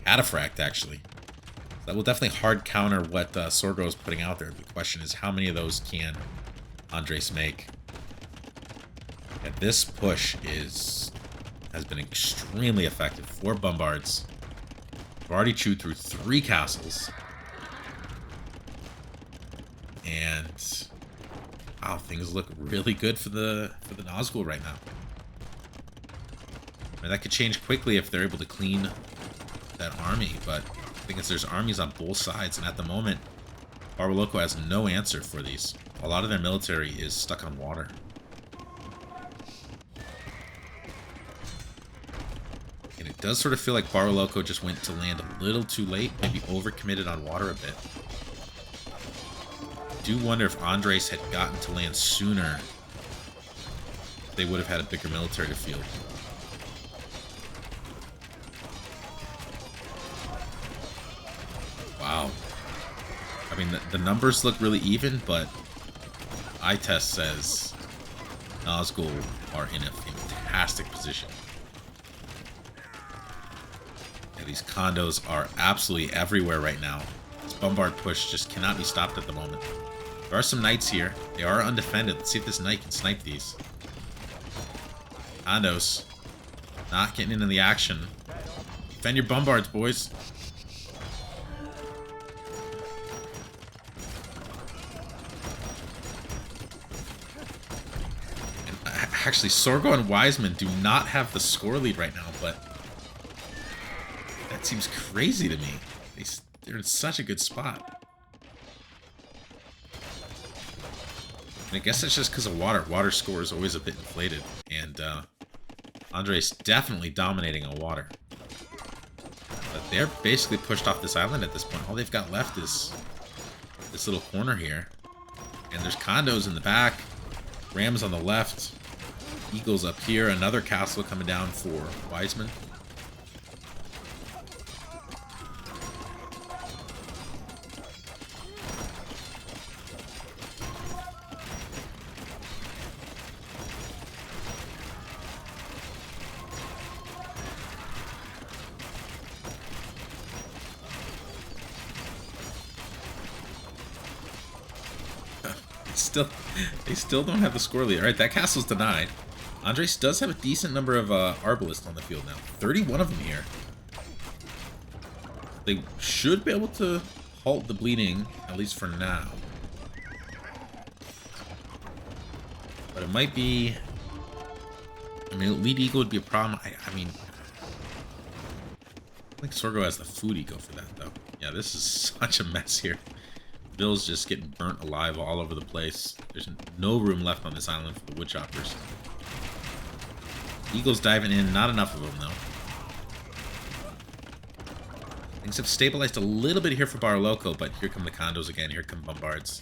Cataphract, actually. That will definitely hard counter what Sorgo is putting out there. The question is, how many of those can Andres make? And this push has been extremely effective. 4 bombards. We've already chewed through 3 castles. And wow, things look really good for the Nazgul right now. I mean, that could change quickly if they're able to clean that army, but the thing is, there's armies on both sides, and at the moment, Bariloco has no answer for these. A lot of their military is stuck on water. And it does sort of feel like Bariloco just went to land a little too late, maybe overcommitted on water a bit. I do wonder if Andres had gotten to land sooner, they would have had a bigger military to field. Wow. I mean, the numbers look really even, but eye test says Nazgul are in a fantastic position. Yeah, these condos are absolutely everywhere right now. This bombard push just cannot be stopped at the moment. There are some knights here. They are undefended. Let's see if this knight can snipe these. Condos. Not getting into the action. Defend your bombards, boys. And actually, Sorgo and Wiseman do not have the score lead right now, but that seems crazy to me. They're in such a good spot. And I guess that's just because of water. Water score is always a bit inflated. And Andres definitely dominating on water. But they're basically pushed off this island at this point. All they've got left is this little corner here. And there's condos in the back. Rams on the left. Eagles up here. Another castle coming down for Wiseman. They still don't have the score lead. Alright, that castle's denied. Andres does have a decent number of Arbalists on the field now. 31 of them here. They should be able to halt the bleeding, at least for now. But it might be... I mean, lead eagle would be a problem. I mean... I think Sorgo has the food eco for that, though. Yeah, this is such a mess here. Bill's just getting burnt alive all over the place. There's no room left on this island for the woodchoppers. Eagles diving in, not enough of them though. Things have stabilized a little bit here for Bariloco, but here come the condos again. Here come bombards.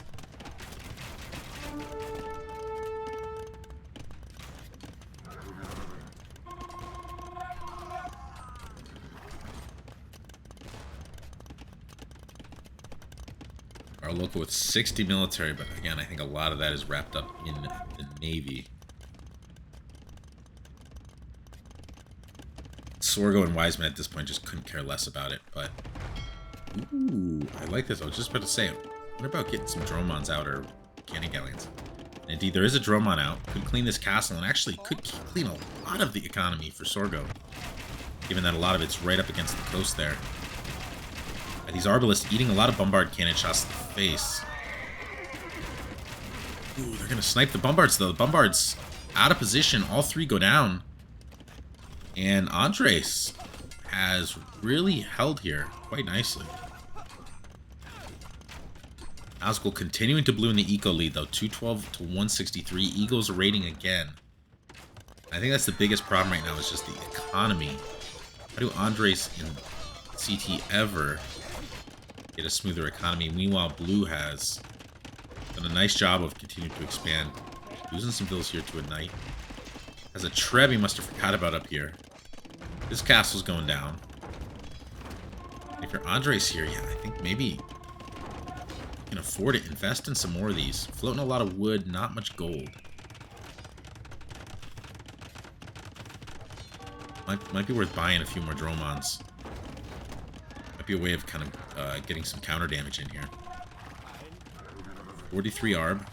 Bariloco with 60 military, but again, I think a lot of that is wrapped up in the Navy. Sorgo and Wiseman at this point just couldn't care less about it, but... Ooh, I like this. I was just about to say, what about getting some Dromons out or cannon galleons? And indeed, there is a Dromon out. Could clean this castle, and actually could clean a lot of the economy for Sorgo, given that a lot of it's right up against the coast there. These Arbalists eating a lot of bombard cannon shots to the face. Ooh, they're going to snipe the bombards, though. The bombards out of position. All 3 go down. And Andres has really held here quite nicely. Nazgul continuing to blue in the eco lead, though. 212 to 163. Eagles raiding again. I think that's the biggest problem right now is just the economy. How do Andres in CT ever get a smoother economy? Meanwhile, blue has done a nice job of continuing to expand. Losing some villas here to a knight. Has a Treb he must have forgot about up here. This castle's going down. If you're Andres here, yeah, I think maybe you can afford it. Invest in some more of these. Floating a lot of wood, not much gold. Might be worth buying a few more Dromons. Might be a way of kind of getting some counter damage in here. 43 ARB.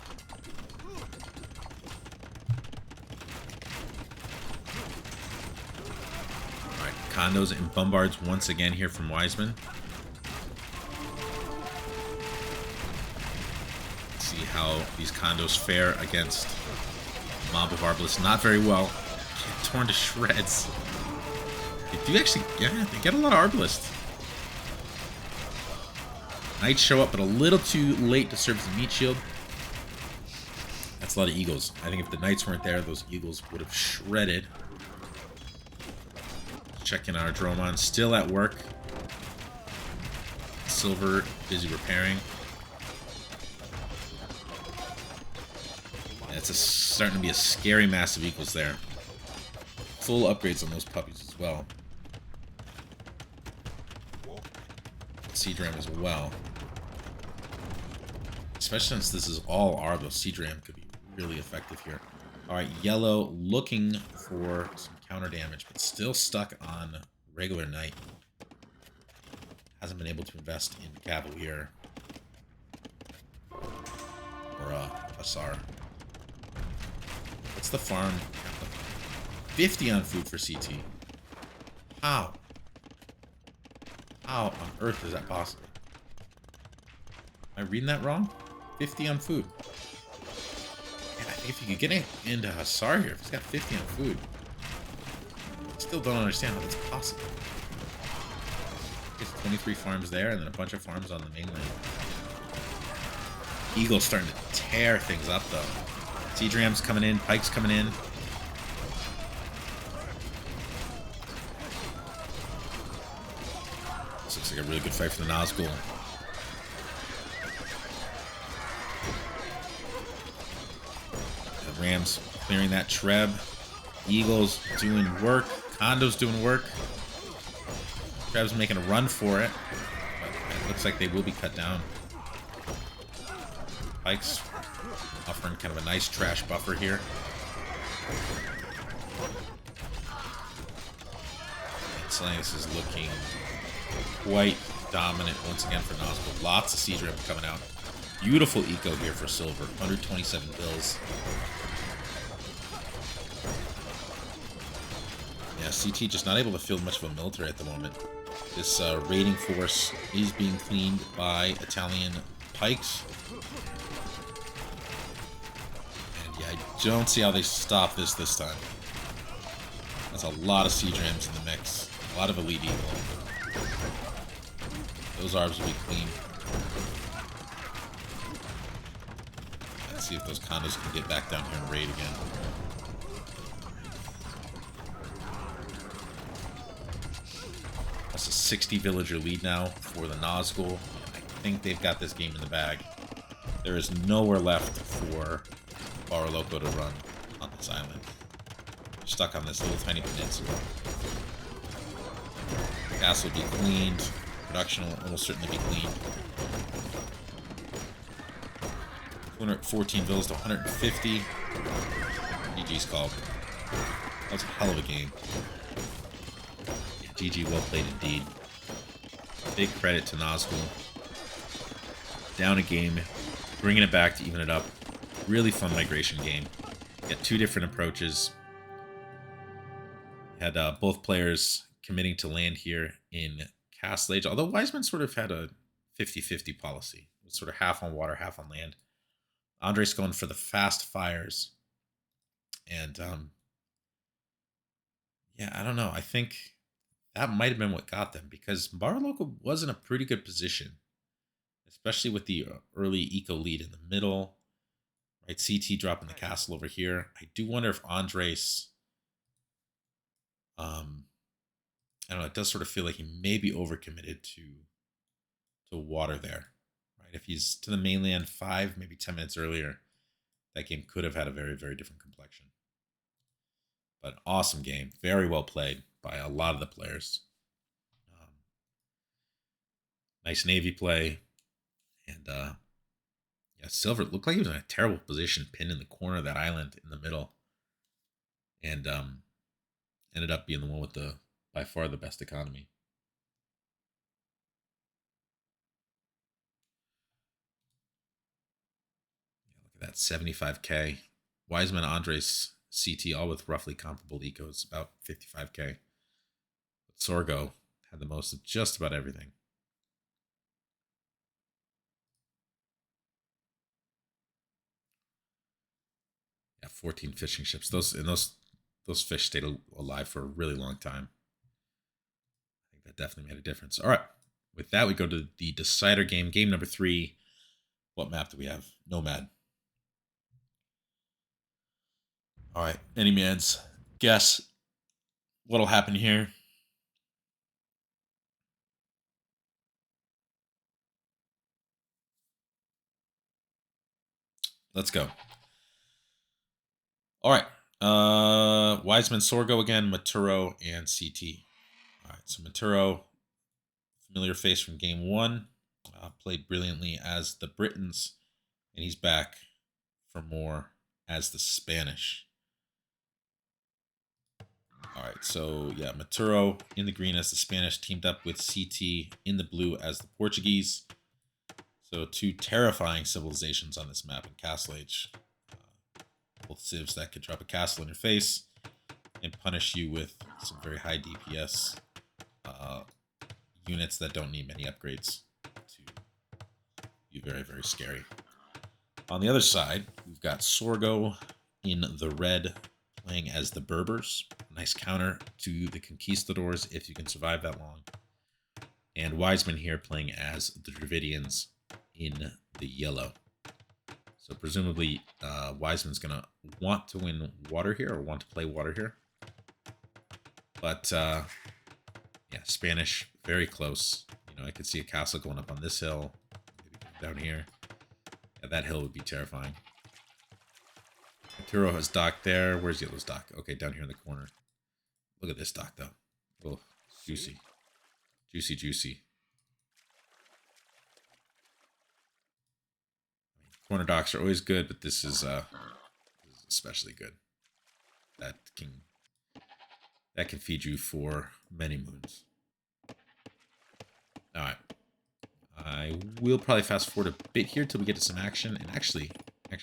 Alright, condos and bombards once again here from Wiseman. Let's see how these condos fare against Mob of Arbalists. Not very well. Get torn to shreds. They do actually, yeah, they get a lot of Arbalists. Knights show up, but a little too late to serve as a meat shield. That's a lot of Eagles. I think if the Knights weren't there, those Eagles would have shredded. Checking our Dromon, still at work. Silver busy repairing. Yeah, it's starting to be a scary mass of Eagles there. Full upgrades on those puppies as well. Seadram as well. Especially since this is all Arbo, Seadram could be really effective here. Alright, yellow looking for some counter damage, but still stuck on regular knight. Hasn't been able to invest in Cavalier. Or Hussar. What's the farm? 50 on food for CT. How? How on earth is that possible? Am I reading that wrong? 50 on food. Man, I think if you could get into Hussar here, if he's got 50 on food, I still don't understand how that's possible. It's 23 farms there, and then a bunch of farms on the mainland. Eagle's starting to tear things up, though. Seadram's coming in, Pike's coming in. This looks like a really good fight for the Nazgul. The Rams clearing that Treb. Eagles doing work. Condo's doing work. Treb's making a run for it. But it looks like they will be cut down. Pike's offering kind of a nice trash buffer here. This is looking quite dominant once again for Nazgul. Lots of Siege Rim coming out. Beautiful eco here for silver. 127 bills. Yeah, CT just not able to field much of a military at the moment. This raiding force is being cleaned by Italian pikes. And yeah, I don't see how they stop this time. That's a lot of siege rams in the mix. A lot of elite eagle. Those arbs will be clean. Let's see if those condos can get back down here and raid again. That's a 60 villager lead now for the Nazgul. I think they've got this game in the bag. There is nowhere left for Bariloco to run on this island. They're stuck on this little tiny peninsula. Gas will be cleaned. Production will almost certainly be cleaned. 214 villas to 150. GG's called. That was a hell of a game. Yeah, GG, well played indeed. Big credit to Nazgul. Down a game, bringing it back to even it up. Really fun migration game. Got two different approaches. Had both players committing to land here in Castle Age, although Wiseman sort of had a 50-50 policy. It was sort of half on water, half on land. Andres going for the fast fires. And, yeah, I don't know. I think that might have been what got them, because Bariloco was in a pretty good position especially with the early eco lead in the middle. Right, CT dropping the castle over here. I do wonder if Andres, I don't know, it does sort of feel like he may be overcommitted to water there. Right, if he's to the mainland 5, maybe 10 minutes earlier, that game could have had a very, very different complexion. But awesome game, very well played by a lot of the players. Nice Navy play, and yeah, Silver looked like he was in a terrible position, pinned in the corner of that island in the middle, and ended up being the one with the by far the best economy. Yeah, look at that 75K. Wiseman, Andres, CT, all with roughly comparable ecos, about 55K. But Sorgo had the most of just about everything. Yeah, 14 fishing ships. Those fish stayed alive for a really long time. I think that definitely made a difference. All right. With that, we go to the decider game. Game number 3. What map do we have? Nomad. All right. Any man's guess what'll happen here? Let's go. All right. Wiseman, Sorgo again, Maturo, and CT. All right. So Maturo, familiar face from game 1, played brilliantly as the Britons, and he's back for more as the Spanish. All right, so yeah, Maturo in the green as the Spanish, teamed up with CT in the blue as the Portuguese. So 2 terrifying civilizations on this map in Castle Age. Both civs that could drop a castle in your face and punish you with some very high DPS units that don't need many upgrades to be very, very scary. On the other side, we've got Sorgo in the red, playing as the Berbers. Nice counter to the Conquistadors if you can survive that long. And Wiseman here playing as the Dravidians in the yellow. So presumably Wiseman's going to want to win water here, or want to play water here. But yeah, Spanish, very close. You know, I could see a castle going up on this hill, maybe down here. Yeah, that hill would be terrifying. Maturo has dock there. Where's Yellow's dock? Okay, down here in the corner. Look at this dock, though. Oh, juicy. Juicy, juicy. Corner docks are always good, but this is especially good. That can feed you for many moons. All right. I will probably fast forward a bit here till we get to some action. And actually,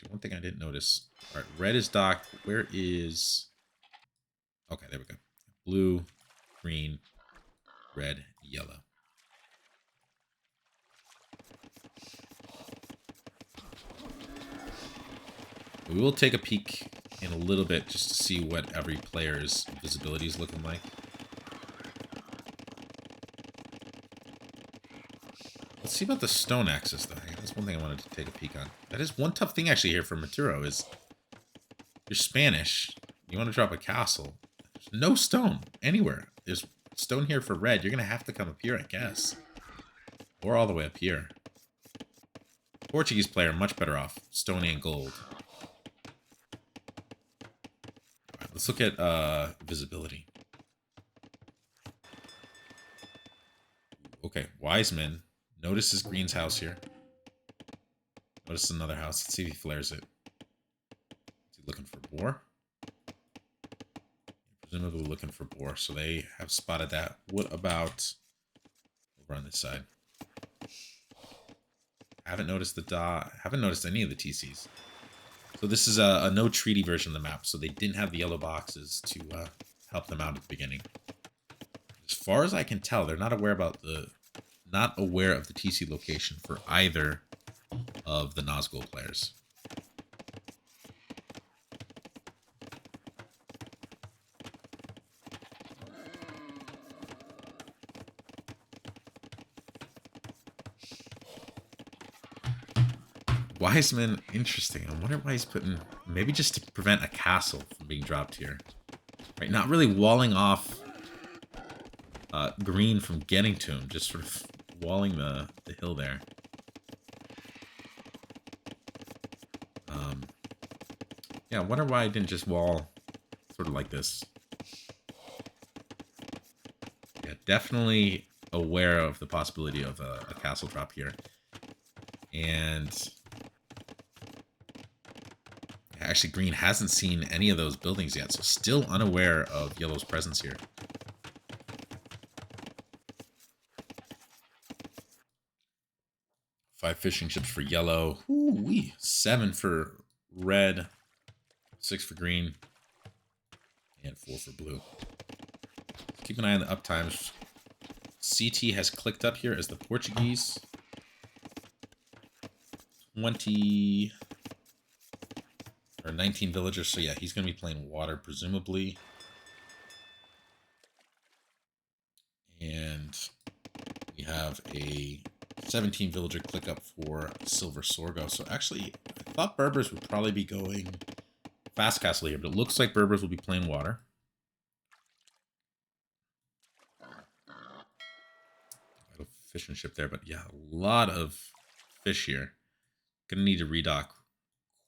one thing I didn't notice. All right, red is docked. Where is... Okay, there we go. Blue, green, red, yellow. We will take a peek in a little bit just to see what every player's visibility is looking like. Let's see about the stone axis, though. That's one thing I wanted to take a peek on. That is one tough thing actually here for Maturo is you're Spanish. You want to drop a castle. There's no stone anywhere. There's stone here for red. You're going to have to come up here, I guess. Or all the way up here. Portuguese player, much better off. Stony and gold. All right, let's look at visibility. Okay, Wiseman. Notice his green's house here. Notice another house. Let's see if he flares it. Is he looking for boar? Presumably looking for boar. So they have spotted that. What about over on this side? Haven't noticed haven't noticed any of the TCs. So this is a no treaty version of the map. So they didn't have the yellow boxes to help them out at the beginning. As far as I can tell, they're not aware of the TC location for either of the Nazgul players. Wiseman, interesting. I wonder why he's putting... Maybe just to prevent a castle from being dropped here. Right, not really walling off green from getting to him. Just sort of walling the hill there. Yeah, I wonder why I didn't just wall sort of like this. Yeah, definitely aware of the possibility of a castle drop here. And actually, green hasn't seen any of those buildings yet, so still unaware of yellow's presence here. Five fishing ships for yellow. Ooh-wee. 7 for red. 6 for green. And 4 for blue. Keep an eye on the uptimes. CT has clicked up here as the Portuguese. 20 or 19 villagers. So yeah, he's going to be playing water, presumably. And we have a 17 villager click up for Silver Sorgo. So actually, I thought Berbers would probably be going fast castle here, but it looks like Berbers will be playing water. Fishing ship there, but yeah, a lot of fish here. Gonna need to redock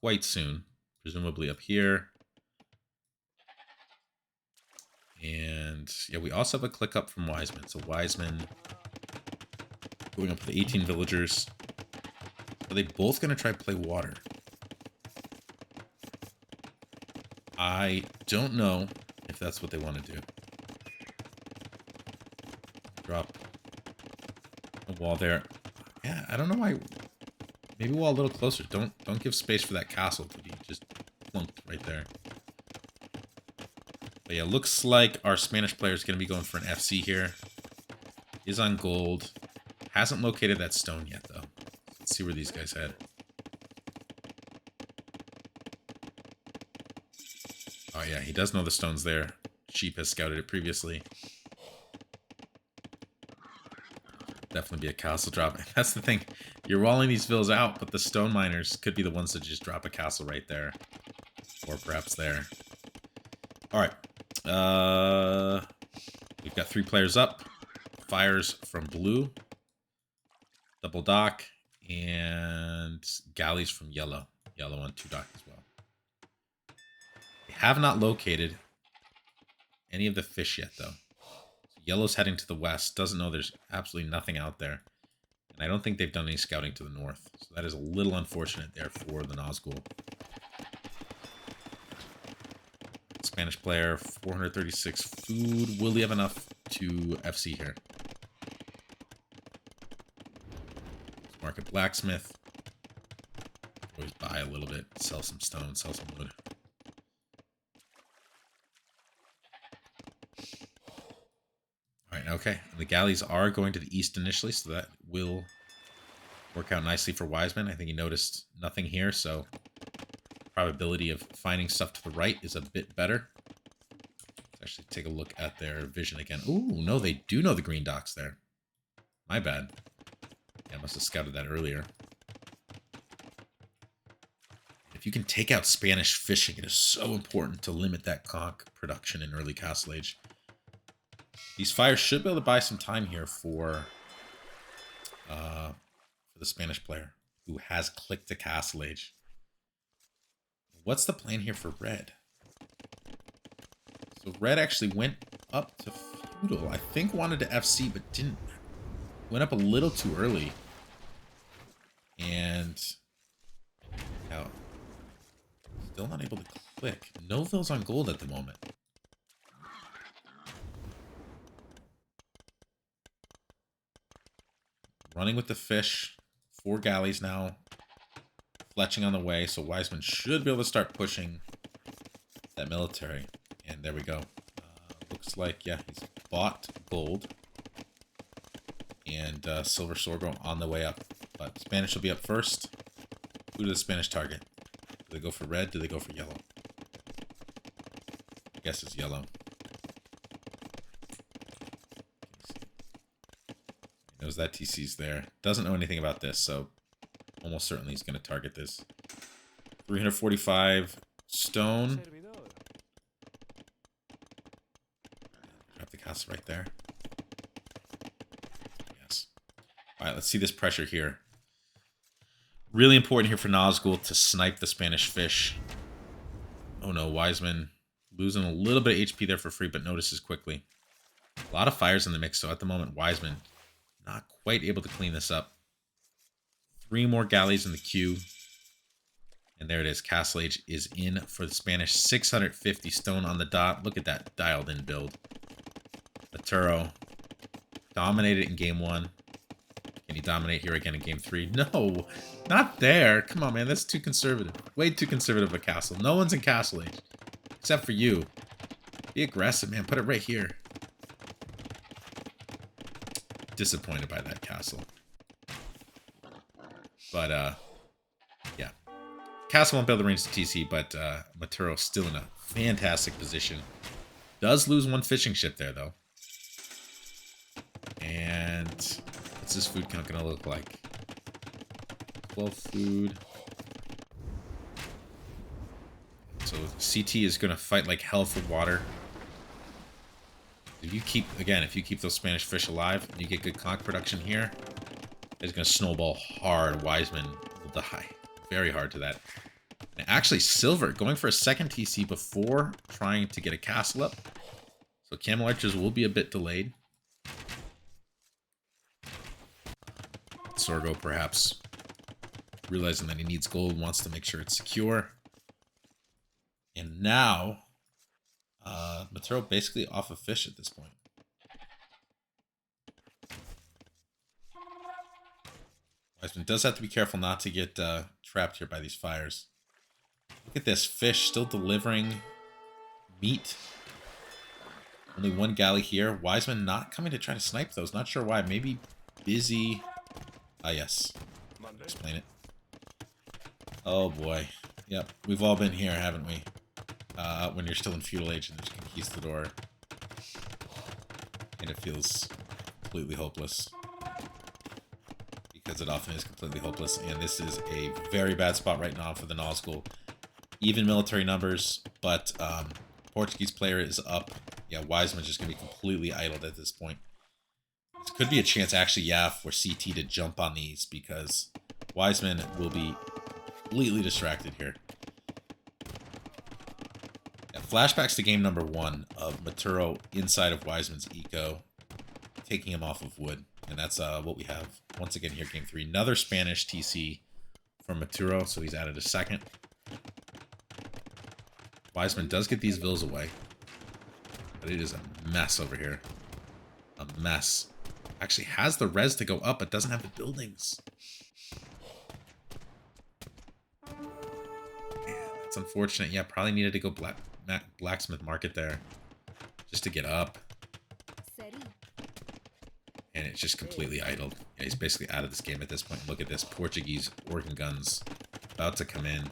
quite soon, presumably up here. And yeah, we also have a click up from Wiseman. So Wiseman going up with 18 villagers. Are they both gonna try to play water? I don't know if that's what they want to do. Drop a wall there. Yeah, I don't know why. Maybe wall a little closer. Don't give space for that castle to be just plunked right there. But yeah, looks like our Spanish player is going to be going for an FC here. Is on gold. Hasn't located that stone yet, though. Let's see where these guys head. Oh yeah, he does know the stone's there. Sheep has scouted it previously. Definitely be a castle drop. That's the thing. You're walling these villas out, but the stone miners could be the ones that just drop a castle right there. Or perhaps there. Alright. We've got 3 players up. Fires from blue. Double dock. And galleys from yellow. Yellow on 2 dock as well. They have not located any of the fish yet, though. Yellow's heading to the west. Doesn't know there's absolutely nothing out there. And I don't think they've done any scouting to the north. So that is a little unfortunate there for the Nazgul. Spanish player, 436 food. Will he have enough to FC here? Let's market blacksmith. Always buy a little bit. Sell some stone. Sell some wood. Alright, okay. The galleys are going to the east initially, so that will work out nicely for Wiseman. I think he noticed nothing here, so probability of finding stuff to the right is a bit better. Let's actually take a look at their vision again. Ooh, no, they do know the green docks there. My bad. Yeah, I must have scouted that earlier. If you can take out Spanish fishing, it is so important to limit that conch production in early Castle Age. These fires should be able to buy some time here for the Spanish player who has clicked to Castle Age. What's the plan here for red? So red actually went up to feudal. I think wanted to FC, but didn't. Went up a little too early. And now still not able to click. No vills on gold at the moment. Running with the fish. 4 galleys now. Fletching on the way. So Wiseman should be able to start pushing that military. And there we go. Looks like, yeah, he's bought gold. And Silver Sorgo on the way up. But Spanish will be up first. Who does the Spanish target? Do they go for red? Do they go for yellow? I guess it's yellow. Knows that TC's there. Doesn't know anything about this, so Almost certainly he's going to target this. 345 stone. Drop the castle right there. Yes. All right, let's see this pressure here. Really important here for Nazgul to snipe the Spanish fish. Oh no, Wiseman losing a little bit of HP there for free, but notices quickly. A lot of fires in the mix, so at the moment, Wiseman not quite able to clean this up. 3 more galleys in the queue. And there it is. Castle Age is in for the Spanish. 650 stone on the dot. Look at that dialed in build. Maturo dominated in game 1. Can he dominate here again in game 3? No, not there. Come on, man. That's too conservative. Way too conservative of a castle. No one's in Castle Age. Except for you. Be aggressive, man. Put it right here. Disappointed by that castle. But, yeah. Castle won't be able to range the TC, but Maturo still in a fantastic position. Does lose 1 fishing ship there, though. And what's this food count going to look like? 12 food. So CT is going to fight like hell for water. If you keep those Spanish fish alive, and you get good conch production here, it's going to snowball hard. Wiseman will die very hard to that. And actually, Silver going for a second TC before trying to get a castle up. So Camel Archers will be a bit delayed. Sorgo perhaps realizing that he needs gold, wants to make sure it's secure. And now, Maturo basically off of fish at this point. Wiseman does have to be careful not to get trapped here by these fires. Look at this fish still delivering meat. Only 1 galley here. Wiseman not coming to try to snipe those. Not sure why. Maybe busy. Ah, yes. Explain it. Oh boy. Yep. We've all been here, haven't we? When you're still in feudal age and there's conquistador. And it feels completely hopeless. Because it often is completely hopeless. And this is a very bad spot right now for the Nazgul. Even military numbers, but Portuguese player is up. Yeah, Wiseman's just going to be completely idled at this point. This could be a chance, actually, yeah, for CT to jump on these, because Wiseman will be completely distracted here. Yeah, flashbacks to game number 1 of Maturo inside of Wiseman's eco, taking him off of wood. And that's what we have once again here, game 3. Another Spanish TC from Maturo, so he's added a second. Wiseman does get these villas away. But it is a mess over here. A mess. Actually has the res to go up, but doesn't have the buildings. Yeah, that's unfortunate. Yeah, probably needed to go blacksmith market there. Just to get up. And it's just completely idled. Yeah, he's basically out of this game at this point. Look at this. Portuguese organ guns about to come in.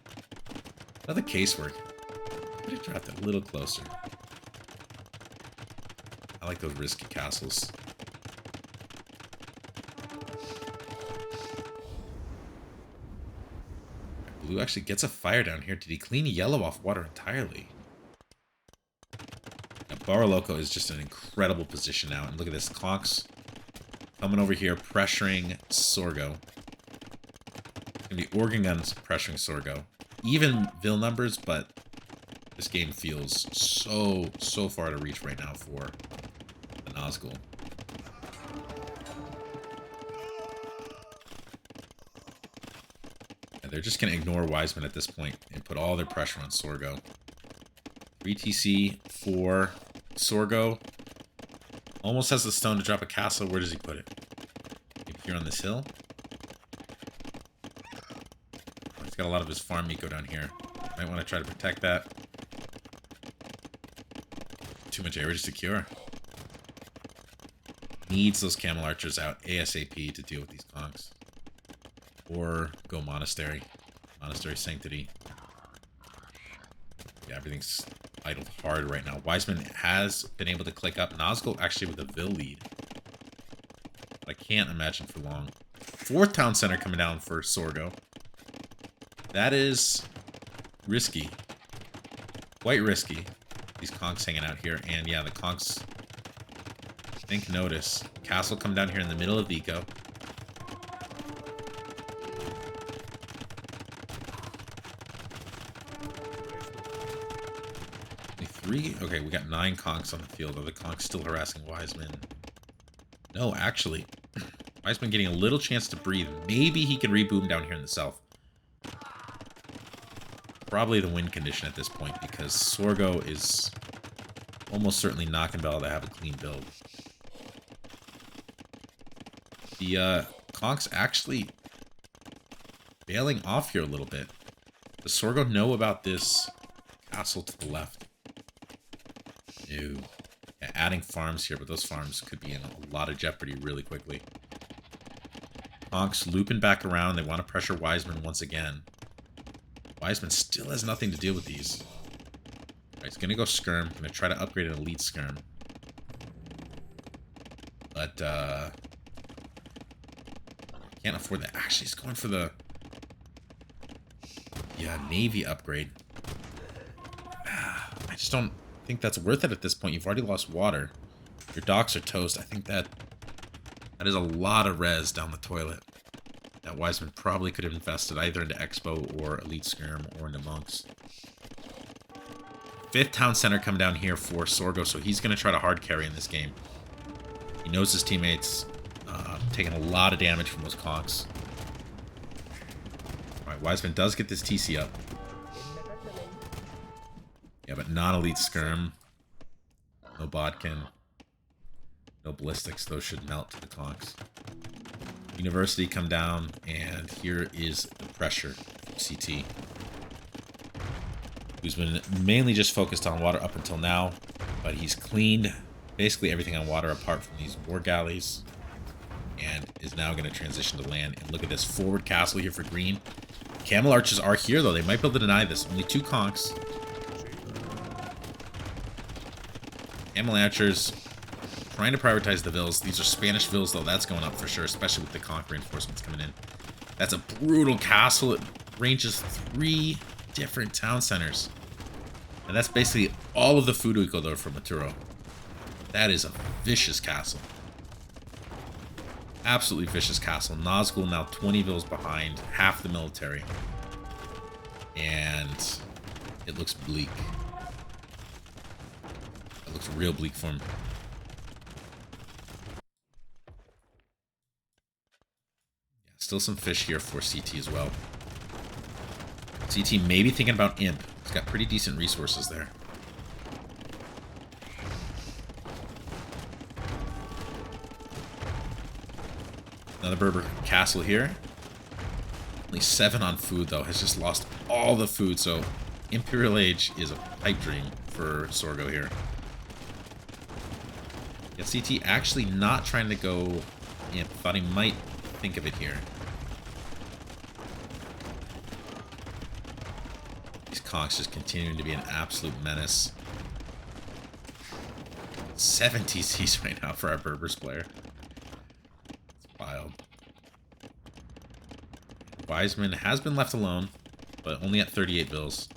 Another casework. Could have dropped it a little closer. I like those risky castles. Blue actually gets a fire down here. Did he clean yellow off water entirely? Now, Bariloco is just an incredible position now. And look at this. Conks coming over here, pressuring Sorgo. It's going to be organ guns pressuring Sorgo. Even Vil numbers, but this game feels so far out of reach right now for the Nazgul. And they're just going to ignore Wiseman at this point and put all their pressure on Sorgo. 3 TC for Sorgo. Almost has the stone to drop a castle. Where does he put it? Maybe here on this hill? He's got a lot of his farm meat go down here. Might want to try to protect that. Too much area to secure. Needs those camel archers out ASAP to deal with these conks. Or go monastery. Monastery sanctity. Yeah, everything's idled hard right now. Wiseman has been able to click up. Nazgul actually with a Vil lead. But I can't imagine for long. 4th town center coming down for Sorgo. That is risky. Quite risky. These conks hanging out here. And yeah, the conks, I think, notice. Castle come down here in the middle of the eco. Okay, we got 9 conks on the field. Are the conks still harassing Wiseman? No, actually. Wiseman getting a little chance to breathe. Maybe he can reboom down here in the south. Probably the win condition at this point, because Sorgo is almost certainly not going to be able to have a clean build. The conks actually bailing off here a little bit. Does Sorgo know about this castle to the left? Ew. Yeah, adding farms here, but those farms could be in a lot of jeopardy really quickly. Conks looping back around. They want to pressure Wiseman once again. Wiseman still has nothing to deal with these. Alright, he's going to go Skirm. Going to try to upgrade an Elite Skirm. But, can't afford that. Actually, he's going for the... yeah, Navy upgrade. I just don't think that's worth it at this point. You've already lost water. Your docks are toast. I think that is a lot of res down the toilet that Wiseman probably could have invested either into Expo or Elite Skirm or into Monks. 5th town center come down here for Sorgo, so he's going to try to hard carry in this game. He knows his teammates taking a lot of damage from those conks. Alright, Wiseman does get this TC up. Yeah, but non-elite Skirm. No Bodkin. No Ballistics. Those should melt to the conks. University come down, and here is the pressure from CT. Who's been mainly just focused on water up until now, but he's cleaned basically everything on water apart from these war galleys, and is now going to transition to land. And look at this forward castle here for green. Camel archers are here, though. They might be able to deny this. Only 2 conks. Camel archers trying to prioritize the vills. These are Spanish vills, though. That's going up for sure, especially with the conk reinforcements coming in. That's a brutal castle. It ranges 3 different town centers. And that's basically all of the food eco, though, for Maturo. That is a vicious castle. Absolutely vicious castle. Nazgul now 20 vills behind, half the military. And it looks bleak. It looks real bleak for him. Yeah, still some fish here for CT as well. CT maybe thinking about Imp. He's got pretty decent resources there. Another Berber castle here. Only 7 on food, though. Has just lost all the food, so Imperial Age is a pipe dream for Sorgo here. Yeah, CT actually not trying to go Imp. Thought he might think of it here. These conks just continuing to be an absolute menace. 7 TCs right now for our Berbers player. Wild. Wiseman has been left alone, but only at 38 bills.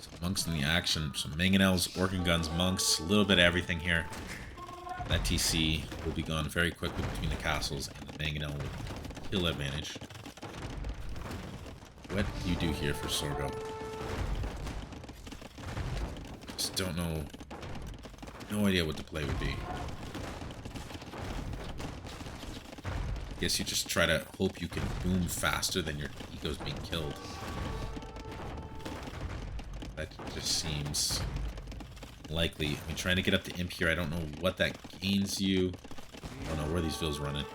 Some monks in the action. Some mangonels, organ guns, monks, a little bit of everything here. That TC will be gone very quickly between the castles, and the mangonel will kill advantage. What do you do here for Sorgo? Just don't know. No idea what the play would be. Guess you just try to hope you can boom faster than your ego's being killed. That just seems likely. I mean, trying to get up to Imp here, I don't know what that gains you. I don't know where these vills running.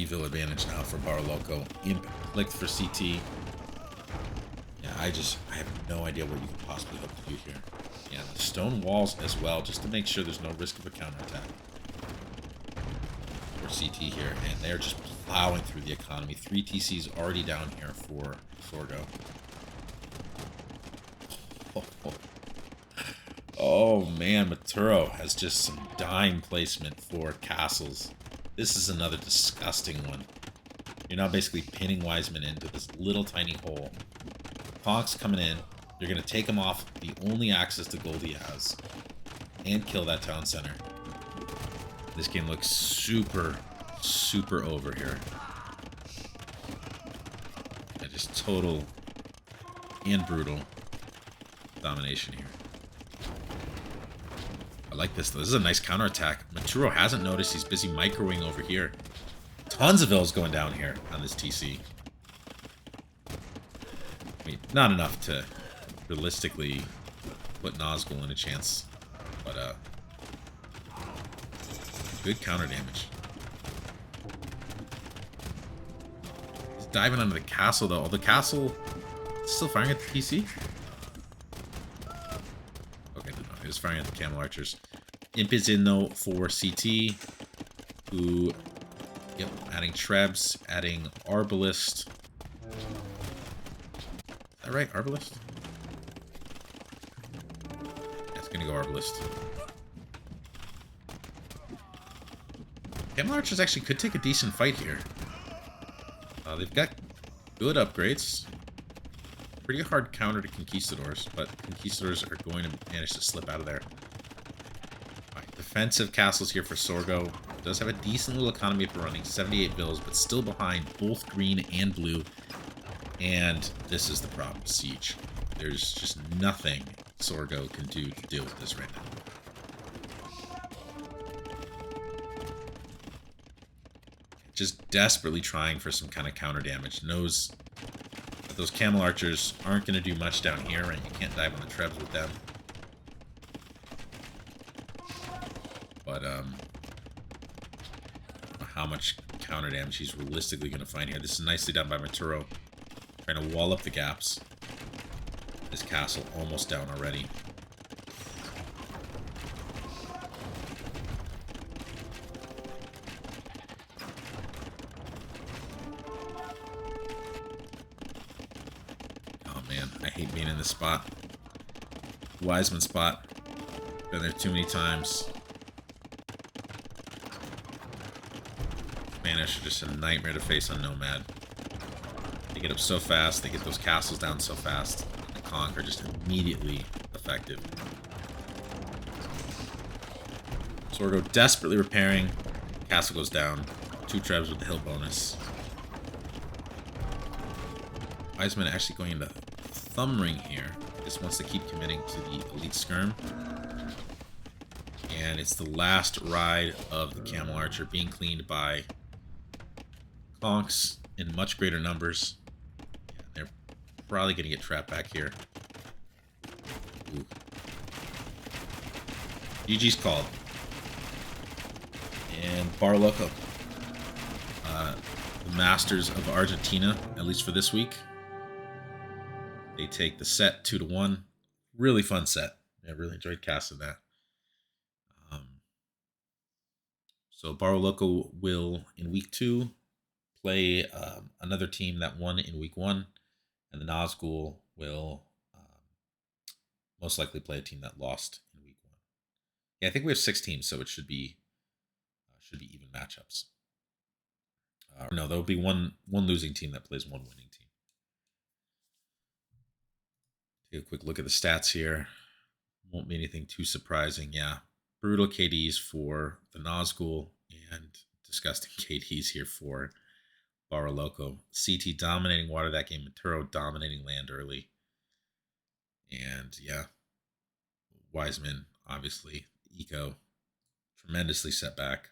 Ville advantage now for Bariloco. Imp clicked for CT. Yeah, I have no idea what you can possibly hope to do here. Yeah, the stone walls as well, just to make sure there's no risk of a counterattack. For CT here, and they're just plowing through the economy. 3 TCs already down here for Sorgo. Oh man, Maturo has just some dime placement for castles. This is another disgusting one. You're now basically pinning Wiseman into this little tiny hole. Fox coming in. You're going to take him off the only access to gold he has. And kill that town center. This game looks super, super over here. Yeah, just total and brutal domination here. I like this, though. This is a nice counterattack. Maturo hasn't noticed. He's busy microwing over here. Tons of vills going down here on this TC. I mean, not enough to realistically put Nazgul in a chance. But, good counter damage. He's diving under the castle, though. Oh, the castle is still firing at the TC? Okay, no, he was firing at the camel archers. Imp is in, though, for CT, who... Yep, adding Trebs, adding Arbalist. Is that right? Arbalist? Yeah, it's gonna go Arbalist. Camel Archers actually could take a decent fight here. They've got good upgrades. Pretty hard counter to Conquistadors, but Conquistadors are going to manage to slip out of there. Alright, defensive castles here for Sorgo. Does have a decent little economy for running, 78 bills, but still behind both green and blue. And this is the problem, Siege. There's just nothing Sorgo can do to deal with this right now. Just desperately trying for some kind of counter damage. Knows that those camel archers aren't going to do much down here, and you can't dive on the trebs with them. But, how much counter damage he's realistically going to find here. This is nicely done by Maturo. Trying to wall up the gaps. This castle almost down already. Oh man, I hate being in this spot. Wiseman spot. Been there too many times. Spanish are just a nightmare to face on Nomad. They get up so fast, they get those castles down so fast. The Conk are just immediately effective. Sorgo desperately repairing. Castle goes down. 2 trebs with the hill bonus. Wiseman actually going into Thumb Ring here. Just wants to keep committing to the Elite Skirm. And it's the last ride of the Camel Archer being cleaned by Conks in much greater numbers. Yeah, they're probably going to get trapped back here. Ooh. GG's called. And Bariloco. The Masters of Argentina, at least for this week. They take the set 2-1. Really fun set. I really enjoyed casting that. So Bariloco will, in week 2, play another team that won in week 1, and the Nazgul will most likely play a team that lost in week 1. Yeah, I think we have 6 teams, so it should be even matchups. No, there will be one losing team that plays one winning team. Take a quick look at the stats here. Won't be anything too surprising. Yeah, brutal KDs for the Nazgul and disgusting KDs here for Bariloco. CT dominating water that game. Maturo dominating land early. And yeah, Wiseman, obviously, Eco, tremendously set back.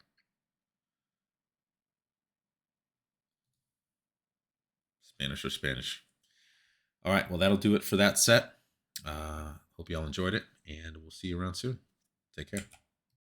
Spanish or Spanish. All right, well, that'll do it for that set. Hope you all enjoyed it, and we'll see you around soon. Take care.